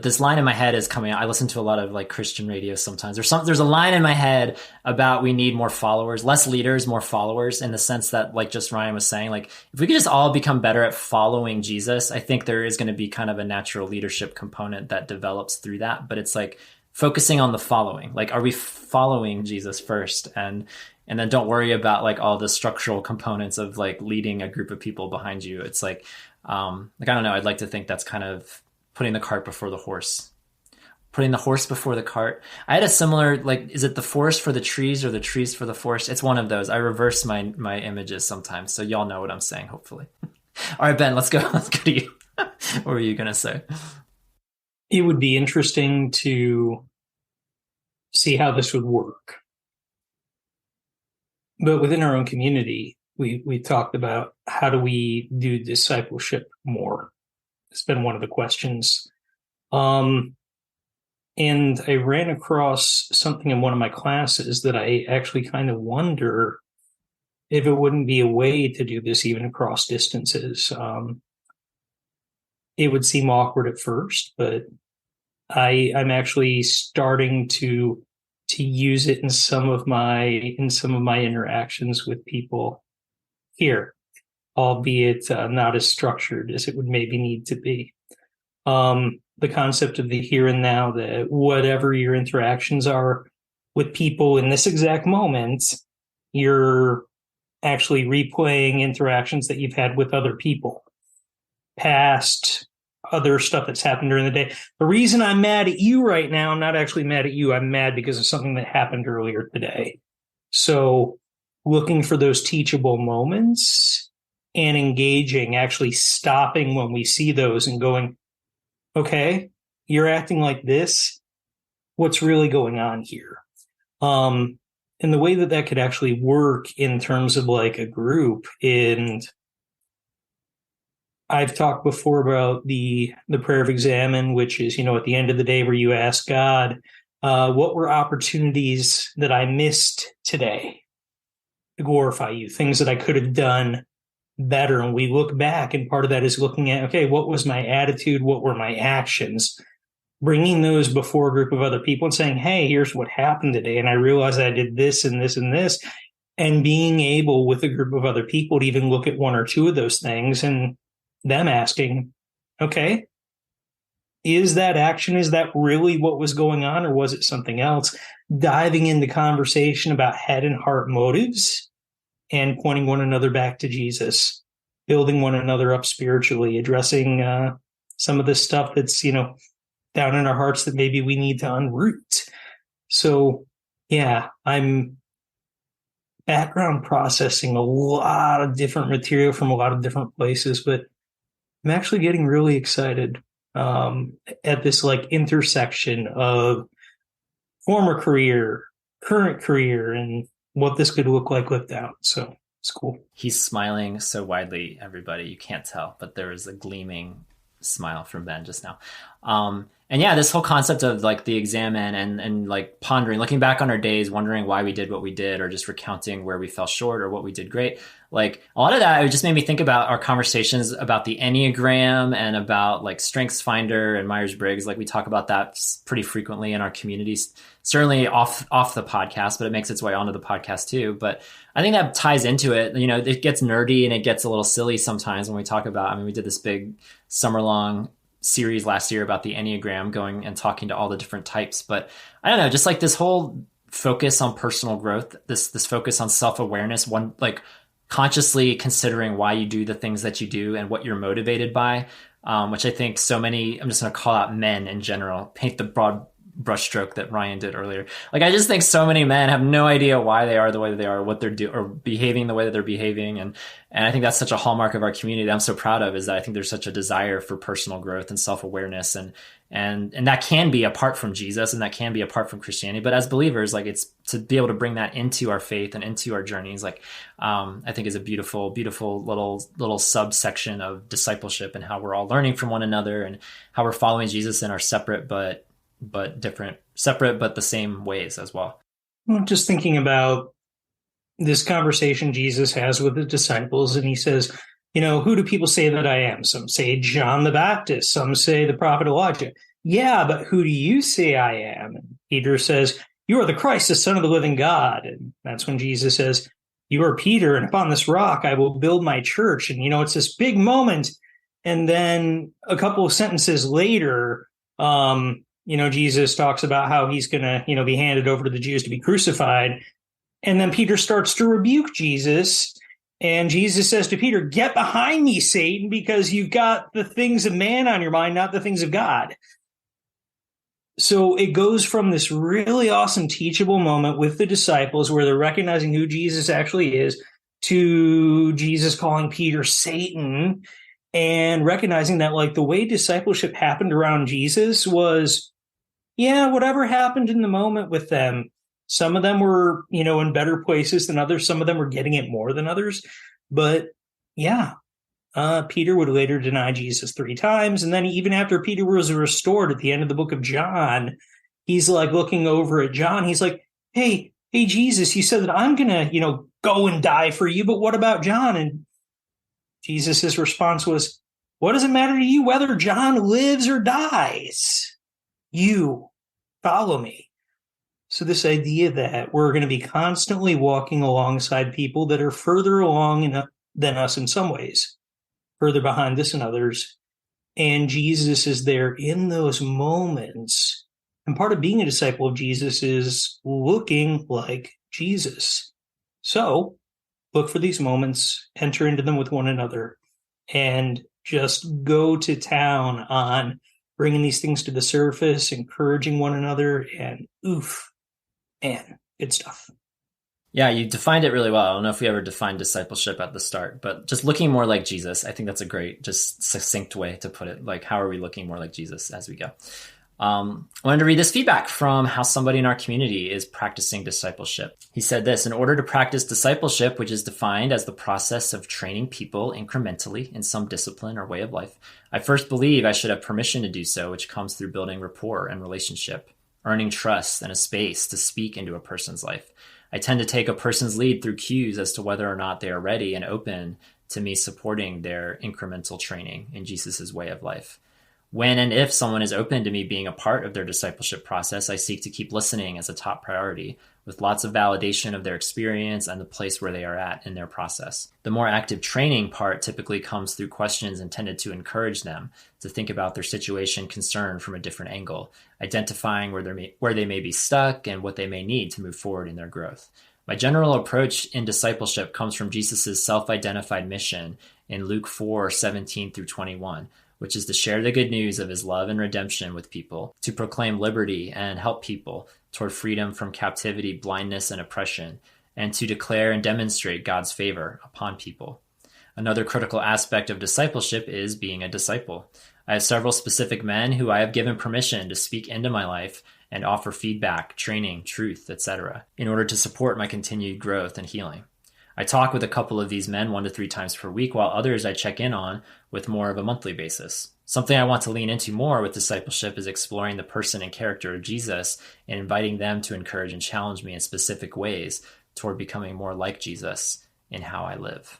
this line in my head is coming out. I listen to a lot of like Christian radio sometimes. There's a line in my head about we need more followers, less leaders, more followers, in the sense that, like just Ryan was saying, like if we could just all become better at following Jesus, I think there is going to be kind of a natural leadership component that develops through that. But it's like focusing on the following. Like, are we following Jesus first? And then don't worry about like all the structural components of like leading a group of people behind you. It's like I don't know. I'd like to think that's kind of putting the cart before the horse. Putting the horse before the cart. I had a similar, like, is it the forest for the trees or the trees for the forest? It's one of those. I reverse my images sometimes, so y'all know what I'm saying, hopefully. All right, Ben, let's go to you. What were you going to say? It would be interesting to see how this would work. But within our own community, we talked about how do we do discipleship more. It's been one of the questions. And I ran across something in one of my classes that I actually kind of wonder if it wouldn't be a way to do this even across distances. It would seem awkward at first, but I'm actually starting to use it in some of my interactions with people here, albeit not as structured as it would maybe need to be. the concept of the here and now, that whatever your interactions are with people in this exact moment, you're actually replaying interactions that you've had with other people, past other stuff that's happened during the day. The reason I'm mad at you right now, I'm not actually mad at you. I'm mad because of something that happened earlier today. So looking for those teachable moments and engaging, actually stopping when we see those and going, okay, you're acting like this. What's really going on here? And the way that that could actually work in terms of like a group, and I've talked before about the prayer of examine, which is, at the end of the day where you ask God, what were opportunities that I missed today to glorify you, things that I could have done better. And we look back, and part of that is looking at, okay, what was my attitude? What were my actions? Bringing those before a group of other people and saying, hey, here's what happened today. And I realized I did this and this and this. And being able with a group of other people to even look at one or two of those things and them asking, okay, is that action, is that really what was going on, or was it something else? Diving into conversation about head and heart motives and pointing one another back to Jesus, building one another up spiritually, addressing some of the stuff that's, down in our hearts that maybe we need to unroot. So, yeah, I'm background processing a lot of different material from a lot of different places, but I'm actually getting really excited at this like intersection of former career, current career, and what this could look like lived out. So it's cool. He's smiling so widely, everybody. You can't tell, but there is a gleaming smile from Ben just now. And yeah, this whole concept of like the examine and like pondering, looking back on our days, wondering why we did what we did, or just recounting where we fell short or what we did great. Like a lot of that, it just made me think about our conversations about the Enneagram and about like Strengths Finder and Myers-Briggs. Like we talk about that pretty frequently in our communities, certainly off the podcast, but it makes its way onto the podcast too. But I think that ties into it. It gets nerdy and it gets a little silly sometimes when we talk about, we did this big summer-long series last year about the Enneagram, going and talking to all the different types. But I don't know, just like this whole focus on personal growth, this focus on self-awareness, one like consciously considering why you do the things that you do and what you're motivated by, which I think so many, I'm just going to call out men in general, paint the broad brushstroke that Ryan did earlier. Like, I just think so many men have no idea why they are the way that they are, what they're doing, or behaving the way that they're behaving. And I think that's such a hallmark of our community that I'm so proud of, is that I think there's such a desire for personal growth and self-awareness. And that can be apart from Jesus, and that can be apart from Christianity. But as believers, like, it's to be able to bring that into our faith and into our journeys, like, I think is a beautiful, beautiful little subsection of discipleship, and how we're all learning from one another and how we're following Jesus in our separate but the same ways as well. Well, just thinking about this conversation Jesus has with the disciples, and he says, who do people say that I am? Some say John the Baptist, some say the prophet Elijah. Yeah, but who do you say I am? And Peter says, you are the Christ, the Son of the living God. And that's when Jesus says, you are Peter, and upon this rock I will build my church. And, it's this big moment. And then a couple of sentences later, Jesus talks about how he's going to, be handed over to the Jews to be crucified. And then Peter starts to rebuke Jesus. And Jesus says to Peter, get behind me, Satan, because you've got the things of man on your mind, not the things of God. So it goes from this really awesome teachable moment with the disciples where they're recognizing who Jesus actually is, to Jesus calling Peter Satan, and recognizing that, like, the way discipleship happened around Jesus was, yeah, whatever happened in the moment with them. Some of them were, in better places than others. Some of them were getting it more than others. But yeah, Peter would later deny Jesus 3 times. And then even after Peter was restored at the end of the book of John, he's like looking over at John. He's like, hey, Jesus, you said that I'm going to, go and die for you. But what about John? And Jesus' response was, what does it matter to you whether John lives or dies? You follow me. So this idea that we're going to be constantly walking alongside people that are further along than us in some ways, further behind us in others, And Jesus is there in those moments. And part of being a disciple of Jesus is looking like Jesus. So look for these moments, enter into them with one another, and just go to town on bringing these things to the surface, encouraging one another, and oof, man, good stuff. Yeah, you defined it really well. I don't know if we ever defined discipleship at the start, but just looking more like Jesus, I think that's a great, just succinct way to put it. Like, how are we looking more like Jesus as we go? I wanted to read this feedback from how somebody in our community is practicing discipleship. He said this: in order to practice discipleship, which is defined as the process of training people incrementally in some discipline or way of life, I first believe I should have permission to do so, which comes through building rapport and relationship, earning trust and a space to speak into a person's life. I tend to take a person's lead through cues as to whether or not they are ready and open to me supporting their incremental training in Jesus's way of life. When and if someone is open to me being a part of their discipleship process, I seek to keep listening as a top priority, with lots of validation of their experience and the place where they are at in their process. The more active training part typically comes through questions intended to encourage them to think about their situation concern from a different angle, identifying where they may be stuck and what they may need to move forward in their growth. My general approach in discipleship comes from Jesus' self-identified mission in Luke 4:17-21, which is to share the good news of his love and redemption with people, to proclaim liberty and help people toward freedom from captivity, blindness, and oppression, and to declare and demonstrate God's favor upon people. Another critical aspect of discipleship is being a disciple. I have several specific men who I have given permission to speak into my life and offer feedback, training, truth, etc., in order to support my continued growth and healing. I talk with a couple of these men 1 to 3 times per week, while others I check in on with more of a monthly basis. Something I want to lean into more with discipleship is exploring the person and character of Jesus and inviting them to encourage and challenge me in specific ways toward becoming more like Jesus in how I live.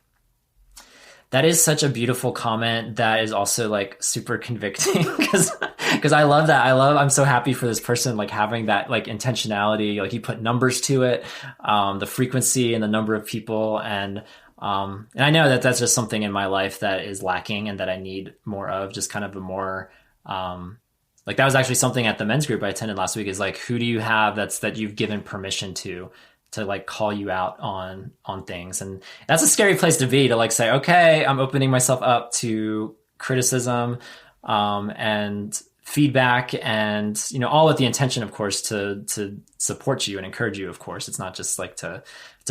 That is such a beautiful comment that is also like super convicting because I love that. I'm so happy for this person, like having that like intentionality, like you put numbers to it, the frequency and the number of people. And I know that that's just something in my life that is lacking and that I need more of, just kind of a more, like that was actually something at the men's group I attended last week, is like, who do you have that you've given permission to like call you out on things. And that's a scary place to be, to like say, okay, I'm opening myself up to criticism, and feedback, and, you know, all with the intention, of course, to support you and encourage you. Of course, it's not just like to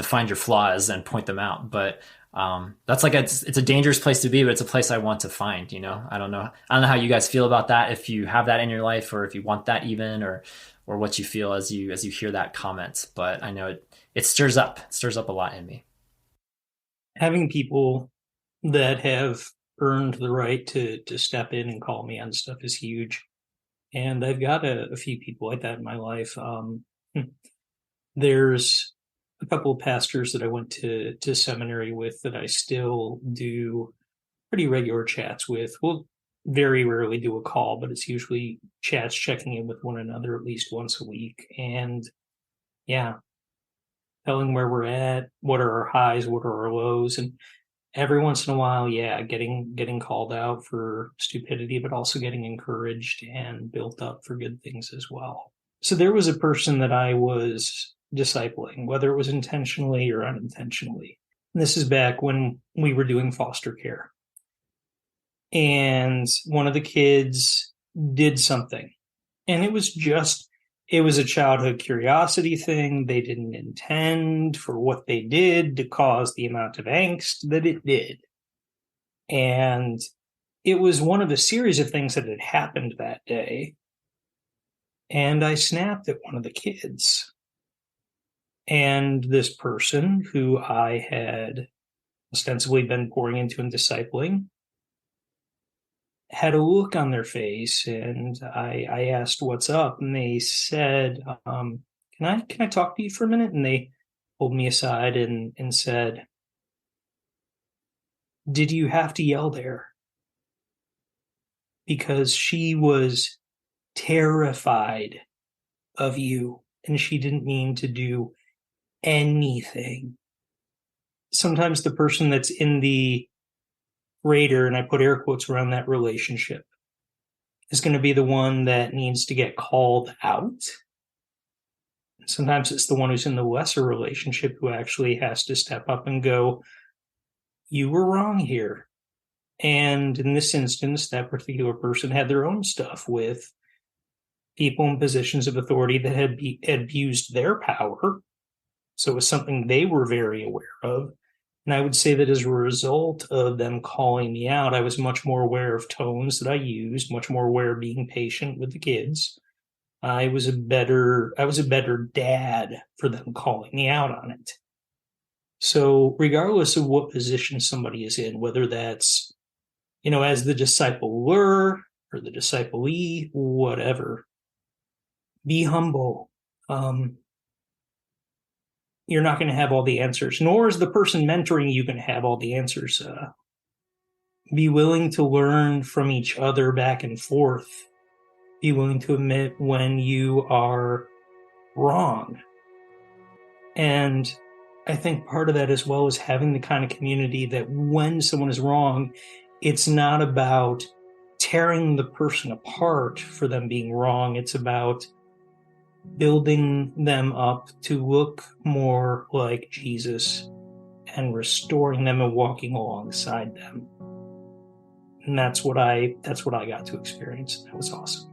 find your flaws and point them out, but, that's like, it's a dangerous place to be, but it's a place I want to find, you know. I don't know how you guys feel about that, if you have that in your life, or if you want that even, or what you feel as you hear that comment. But I know it stirs up a lot in me. Having people that have earned the right to step in and call me on stuff is huge. And I've got a few people like that in my life. There's a couple of pastors that I went to seminary with that I still do pretty regular chats with. We'll very rarely do a call, but it's usually chats, checking in with one another at least once a week. And yeah, telling where we're at, what are our highs, what are our lows, and every once in a while, yeah, getting called out for stupidity, but also getting encouraged and built up for good things as well. So there was a person that I was discipling, whether it was intentionally or unintentionally. And this is back when we were doing foster care. And one of the kids did something, and it was a childhood curiosity thing. They didn't intend for what they did to cause the amount of angst that it did. And it was one of a series of things that had happened that day. And I snapped at one of the kids. And this person who I had ostensibly been pouring into and discipling had a look on their face, and I asked what's up, and they said, can I talk to you for a minute? And they pulled me aside and said, did you have to yell there? Because she was terrified of you, and she didn't mean to do anything. Sometimes the person that's in the greater, and I put air quotes around that relationship, is going to be the one that needs to get called out. Sometimes it's the one who's in the lesser relationship who actually has to step up and go, you were wrong here. And in this instance, that particular person had their own stuff with people in positions of authority that had abused their power. So it was something they were very aware of. And I would say that as a result of them calling me out, I was much more aware of tones that I used, much more aware of being patient with the kids. I was a better dad for them calling me out on it. So regardless of what position somebody is in, whether that's, as the discipler or the disciplee, whatever, be humble. You're not going to have all the answers, nor is the person mentoring you going to have all the answers. Be willing to learn from each other back and forth. Be willing to admit when you are wrong. And I think part of that as well is having the kind of community that when someone is wrong, it's not about tearing the person apart for them being wrong. It's about building them up to look more like Jesus and restoring them and walking alongside them. And that's what I got to experience. That was awesome.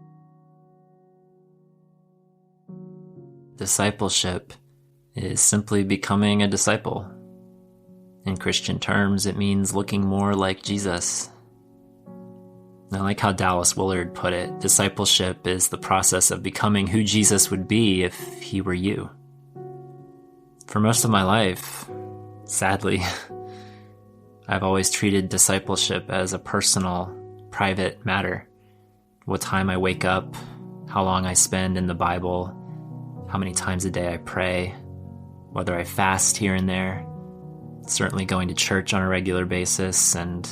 Discipleship is simply becoming a disciple. In Christian terms, it means looking more like Jesus. I like how Dallas Willard put it. Discipleship is the process of becoming who Jesus would be if he were you. For most of my life, sadly, I've always treated discipleship as a personal, private matter. What time I wake up, how long I spend in the Bible, how many times a day I pray, whether I fast here and there, certainly going to church on a regular basis, and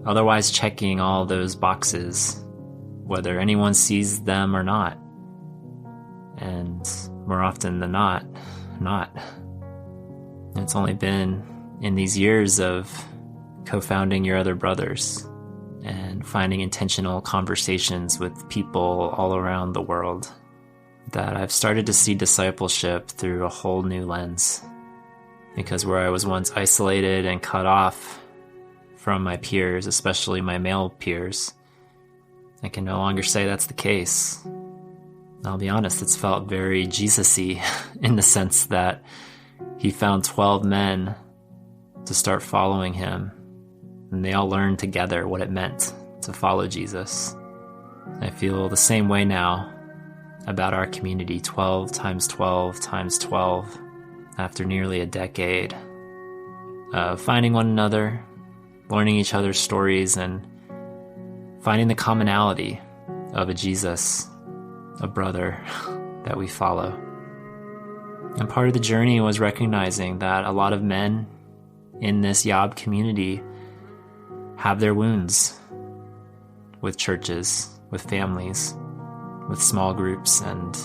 otherwise checking all those boxes, whether anyone sees them or not. And more often than not. It's only been in these years of co-founding Your Other Brothers and finding intentional conversations with people all around the world that I've started to see discipleship through a whole new lens. Because where I was once isolated and cut off from my peers, especially my male peers, I can no longer say that's the case. I'll be honest, it's felt very Jesus-y in the sense that he found 12 men to start following him, and they all learned together what it meant to follow Jesus. I feel the same way now about our community, 12 times 12 times 12, after nearly a decade of finding one another, learning each other's stories, and finding the commonality of a Jesus, a brother that we follow. And part of the journey was recognizing that a lot of men in this YOB community have their wounds with churches, with families, with small groups, and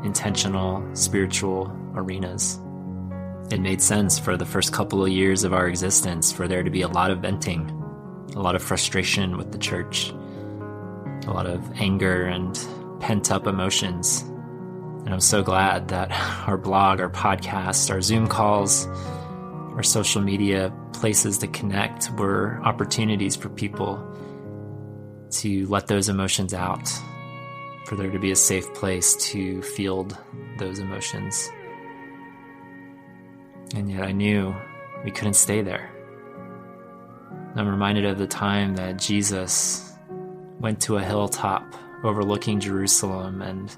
intentional spiritual arenas. It made sense for the first couple of years of our existence for there to be a lot of venting, a lot of frustration with the church, a lot of anger and pent-up emotions. And I'm so glad that our blog, our podcast, our Zoom calls, our social media places to connect were opportunities for people to let those emotions out, for there to be a safe place to field those emotions. And yet I knew we couldn't stay there. I'm reminded of the time that Jesus went to a hilltop overlooking Jerusalem and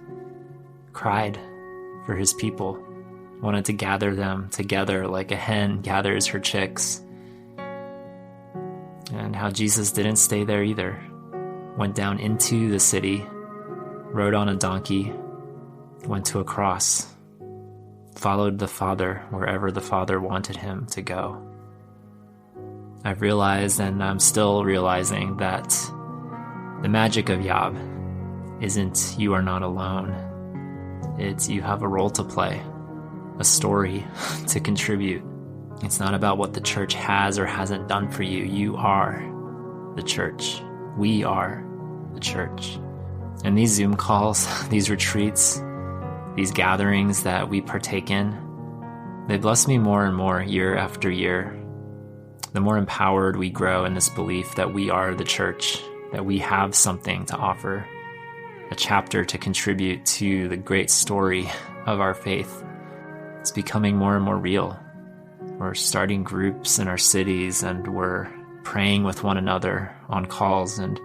cried for his people, wanted to gather them together like a hen gathers her chicks. And how Jesus didn't stay there either. Went down into the city, rode on a donkey, went to a cross, followed the Father wherever the Father wanted him to go. I've realized, and I'm still realizing, that the magic of YOB isn't you are not alone. It's you have a role to play, a story to contribute. It's not about what the church has or hasn't done for you. You are the church. We are the church. And these Zoom calls, these retreats, these gatherings that we partake in, they bless me more and more year after year. The more empowered we grow in this belief that we are the church, that we have something to offer, a chapter to contribute to the great story of our faith. It's becoming more and more real. We're starting groups in our cities, and we're praying with one another on calls and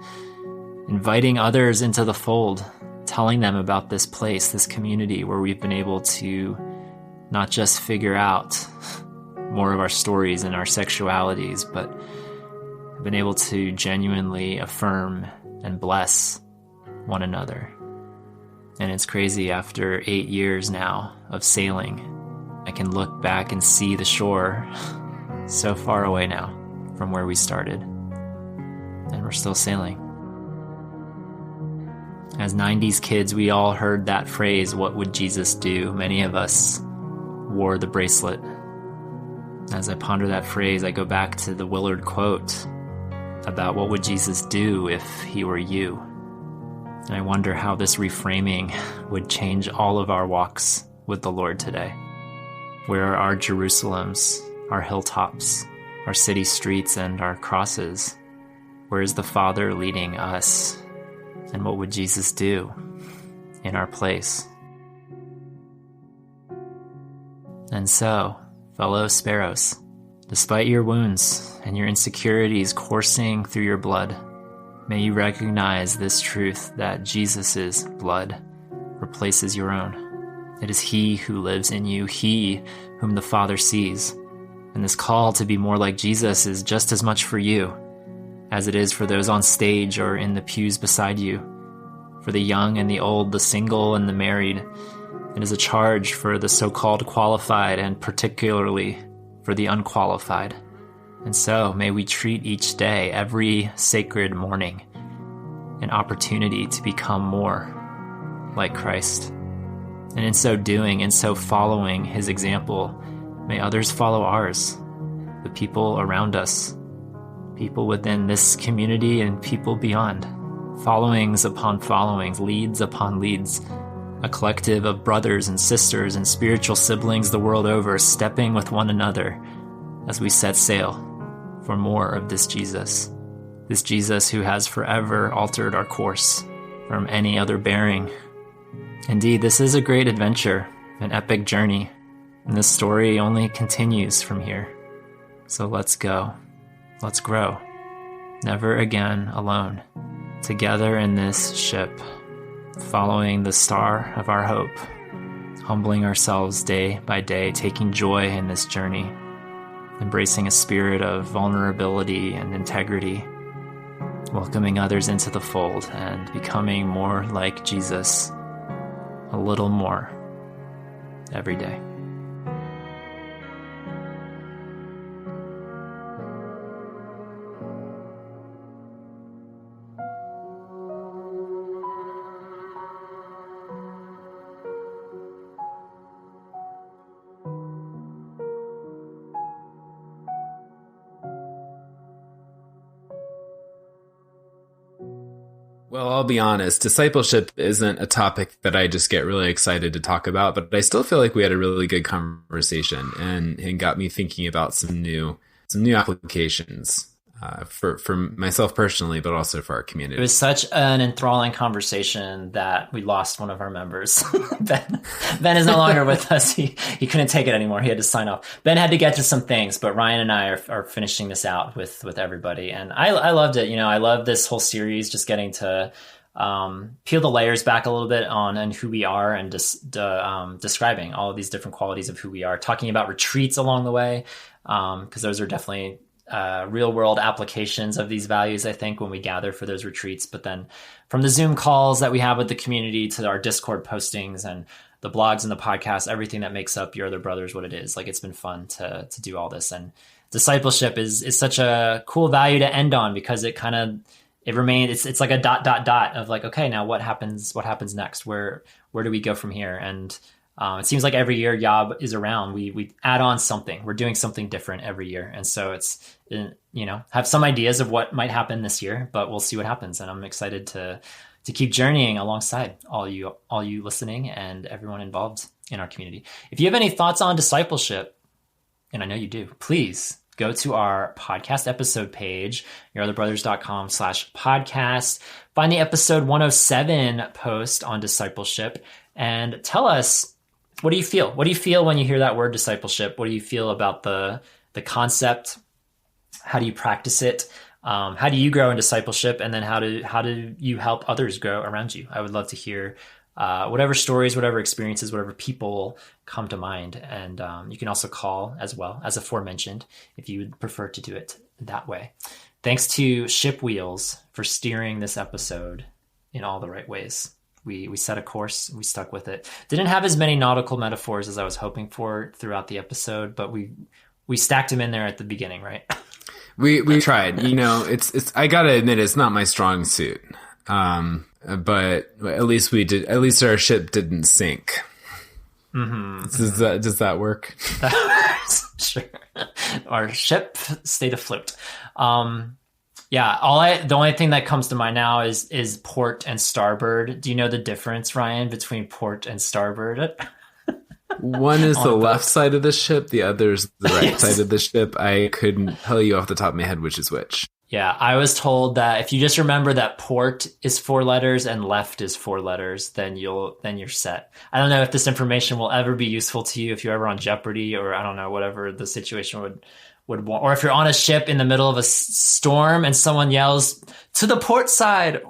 inviting others into the fold, telling them about this place, this community where we've been able to not just figure out more of our stories and our sexualities, but have been able to genuinely affirm and bless one another. And it's crazy, after 8 years now of sailing, I can look back and see the shore so far away now from where we started. And we're still sailing. As 90s kids, we all heard that phrase, "What would Jesus do?" Many of us wore the bracelet. As I ponder that phrase, I go back to the Willard quote about what would Jesus do if he were you. And I wonder how this reframing would change all of our walks with the Lord today. Where are our Jerusalems, our hilltops, our city streets, and our crosses? Where is the Father leading us? And what would Jesus do in our place? And so, fellow sparrows, despite your wounds and your insecurities coursing through your blood, may you recognize this truth that Jesus' blood replaces your own. It is He who lives in you, He whom the Father sees. And this call to be more like Jesus is just as much for you as it is for those on stage or in the pews beside you, for the young and the old, the single and the married. It is a charge for the so-called qualified, and particularly for the unqualified. And so may we treat each day, every sacred morning, an opportunity to become more like Christ. And in so doing, in so following His example, may others follow ours, the people around us, people within this community and people beyond. Followings upon followings, leads upon leads, a collective of brothers and sisters and spiritual siblings the world over, stepping with one another as we set sail for more of this Jesus who has forever altered our course from any other bearing. Indeed, this is a great adventure, an epic journey, and this story only continues from here. So let's go. Let's grow. Never again alone. Together in this ship, following the star of our hope, humbling ourselves day by day, taking joy in this journey, embracing a spirit of vulnerability and integrity, welcoming others into the fold, and becoming more like Jesus, a little more every day. Well, I'll be honest, discipleship isn't a topic that I just get really excited to talk about, but I still feel like we had a really good conversation and got me thinking about some new applications for myself personally, but also for our community. It was such an enthralling conversation that we lost one of our members. Ben is no longer with us. He couldn't take it anymore. He had to sign off. Ben had to get to some things, but Ryan and I are finishing this out with everybody. And I loved it. I love this whole series, just getting to peel the layers back a little bit on who we are, and just describing all of these different qualities of who we are, talking about retreats along the way, because those are definitely real world applications of these values, I think, when we gather for those retreats. But then from the Zoom calls that we have with the community to our Discord postings and the blogs and the podcasts, everything that makes up Your Other Brothers what it is. Like, it's been fun to do all this. And discipleship is such a cool value to end on, because it remains, it's like a ... of like, okay, now what happens next? Where do we go from here? And It seems like every year Yob is around, we add on something. We're doing something different every year. And so it's, have some ideas of what might happen this year, but we'll see what happens. And I'm excited to keep journeying alongside all you listening and everyone involved in our community. If you have any thoughts on discipleship, and I know you do, please go to our podcast episode page, yourotherbrothers.com/podcast. Find the episode 107 post on discipleship and tell us, what do you feel? What do you feel when you hear that word discipleship? What do you feel about the concept? How do you practice it? How do you grow in discipleship? And then how do you help others grow around you? I would love to hear whatever stories, whatever experiences, whatever people come to mind. And you can also call as well, as aforementioned, if you would prefer to do it that way. Thanks to Ship Wheels for steering this episode in all the right ways. We set a course, we stuck with it. Didn't have as many nautical metaphors as I was hoping for throughout the episode, but we stacked them in there at the beginning, right? We tried. It's I gotta admit, it's not my strong suit. But at least we did. At least our ship didn't sink. Mm-hmm. Does that work? Sure. Our ship stayed afloat. Yeah. The only thing that comes to mind now is port and starboard. Do you know the difference, Ryan, between port and starboard? One is the left side of the ship. The other is the right side of the ship. I couldn't tell you off the top of my head which is which. Yeah, I was told that if you just remember that port is 4 letters and left is 4 letters, then you're set. I don't know if this information will ever be useful to you if you're ever on Jeopardy, or I don't know, whatever the situation would want. Or if you're on a ship in the middle of a storm and someone yells to the port side,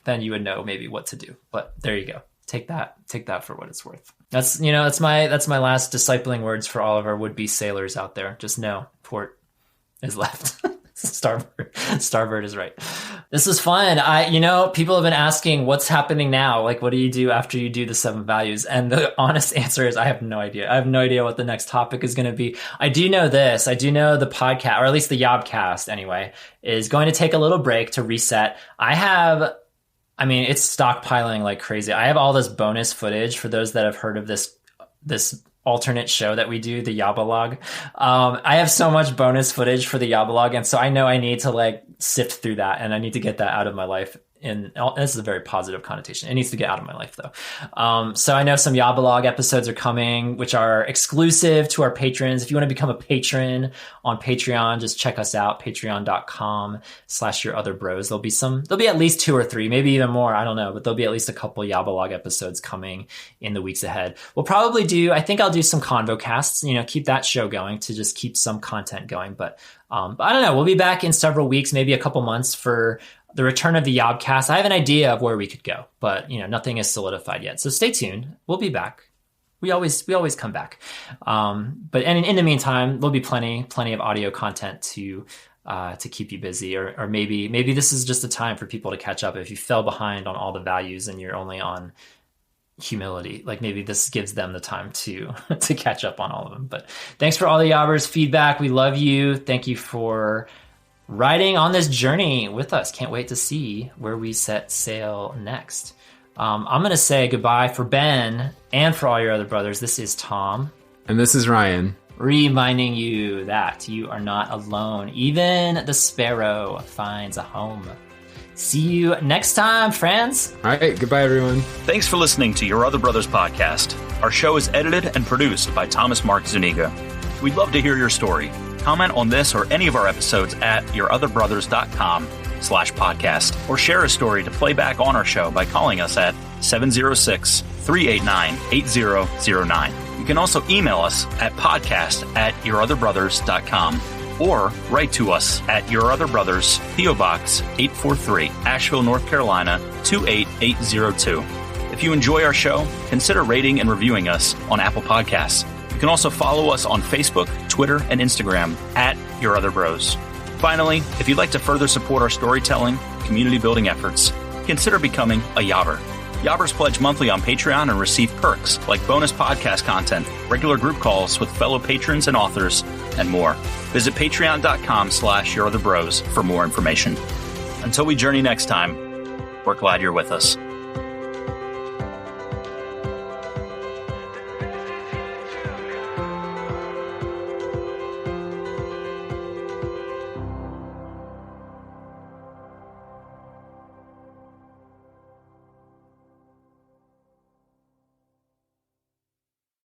then you would know maybe what to do. But there you go. Take that for what it's worth. That's my last discipling words for all of our would-be sailors out there. Just know port is left. Starboard is right. This is fun. People have been asking what's happening now. Like, what do you do after you do the 7 values? And the honest answer is I have no idea. I have no idea what the next topic is going to be. I do know this. I do know the podcast, or at least the YOBcast anyway, is going to take a little break to reset. It's stockpiling like crazy. I have all this bonus footage for those that have heard of this alternate show that we do, the YOBalog. I have so much bonus footage for the YOBalog, and so I know I need to sift through that, and I need to get that out of my life. And this is a very positive connotation. It needs to get out of my life, though. So I know some YOBalog episodes are coming, which are exclusive to our patrons. If you want to become a patron on Patreon, just check us out, patreon.com/yourotherbros. There'll be at least 2 or 3, maybe even more. I don't know, but there'll be at least a couple YOBalog episodes coming in the weeks ahead. We'll probably I think I'll do some convocasts, keep that show going to just keep some content going. But I don't know. We'll be back in several weeks, maybe a couple months for the return of the YOBcast. I have an idea of where we could go, but nothing is solidified yet. So stay tuned. We'll be back. We always come back. But in the meantime, there'll be plenty of audio content to keep you busy, or maybe this is just a time for people to catch up. If you fell behind on all the values and you're only on humility, maybe this gives them the time to catch up on all of them. But thanks for all the Yobbers feedback. We love you. Thank you for riding on this journey with us. Can't wait to see where we set sail next. I'm going to say goodbye for Ben and for all your other brothers. This is Tom. And this is Ryan. Reminding you that you are not alone. Even the sparrow finds a home. See you next time, friends. All right. Goodbye, everyone. Thanks for listening to Your Other Brothers podcast. Our show is edited and produced by Thomas Mark Zuniga. We'd love to hear your story. Comment on this or any of our episodes at yourotherbrothers.com/podcast, or share a story to play back on our show by calling us at 706-389-8009. You can also email us at podcast@yourotherbrothers.com or write to us at Your Other Brothers, P.O. Box 843, Asheville, North Carolina 28802. If you enjoy our show, consider rating and reviewing us on Apple Podcasts. You can also follow us on Facebook, Twitter, and Instagram at Your Other Bros. Finally, if you'd like to further support our storytelling, community building efforts, consider becoming a Yobber. Yobbers pledge monthly on Patreon and receive perks like bonus podcast content, regular group calls with fellow patrons and authors, and more. Visit patreon.com/yourotherbros for more information. Until we journey next time, we're glad you're with us.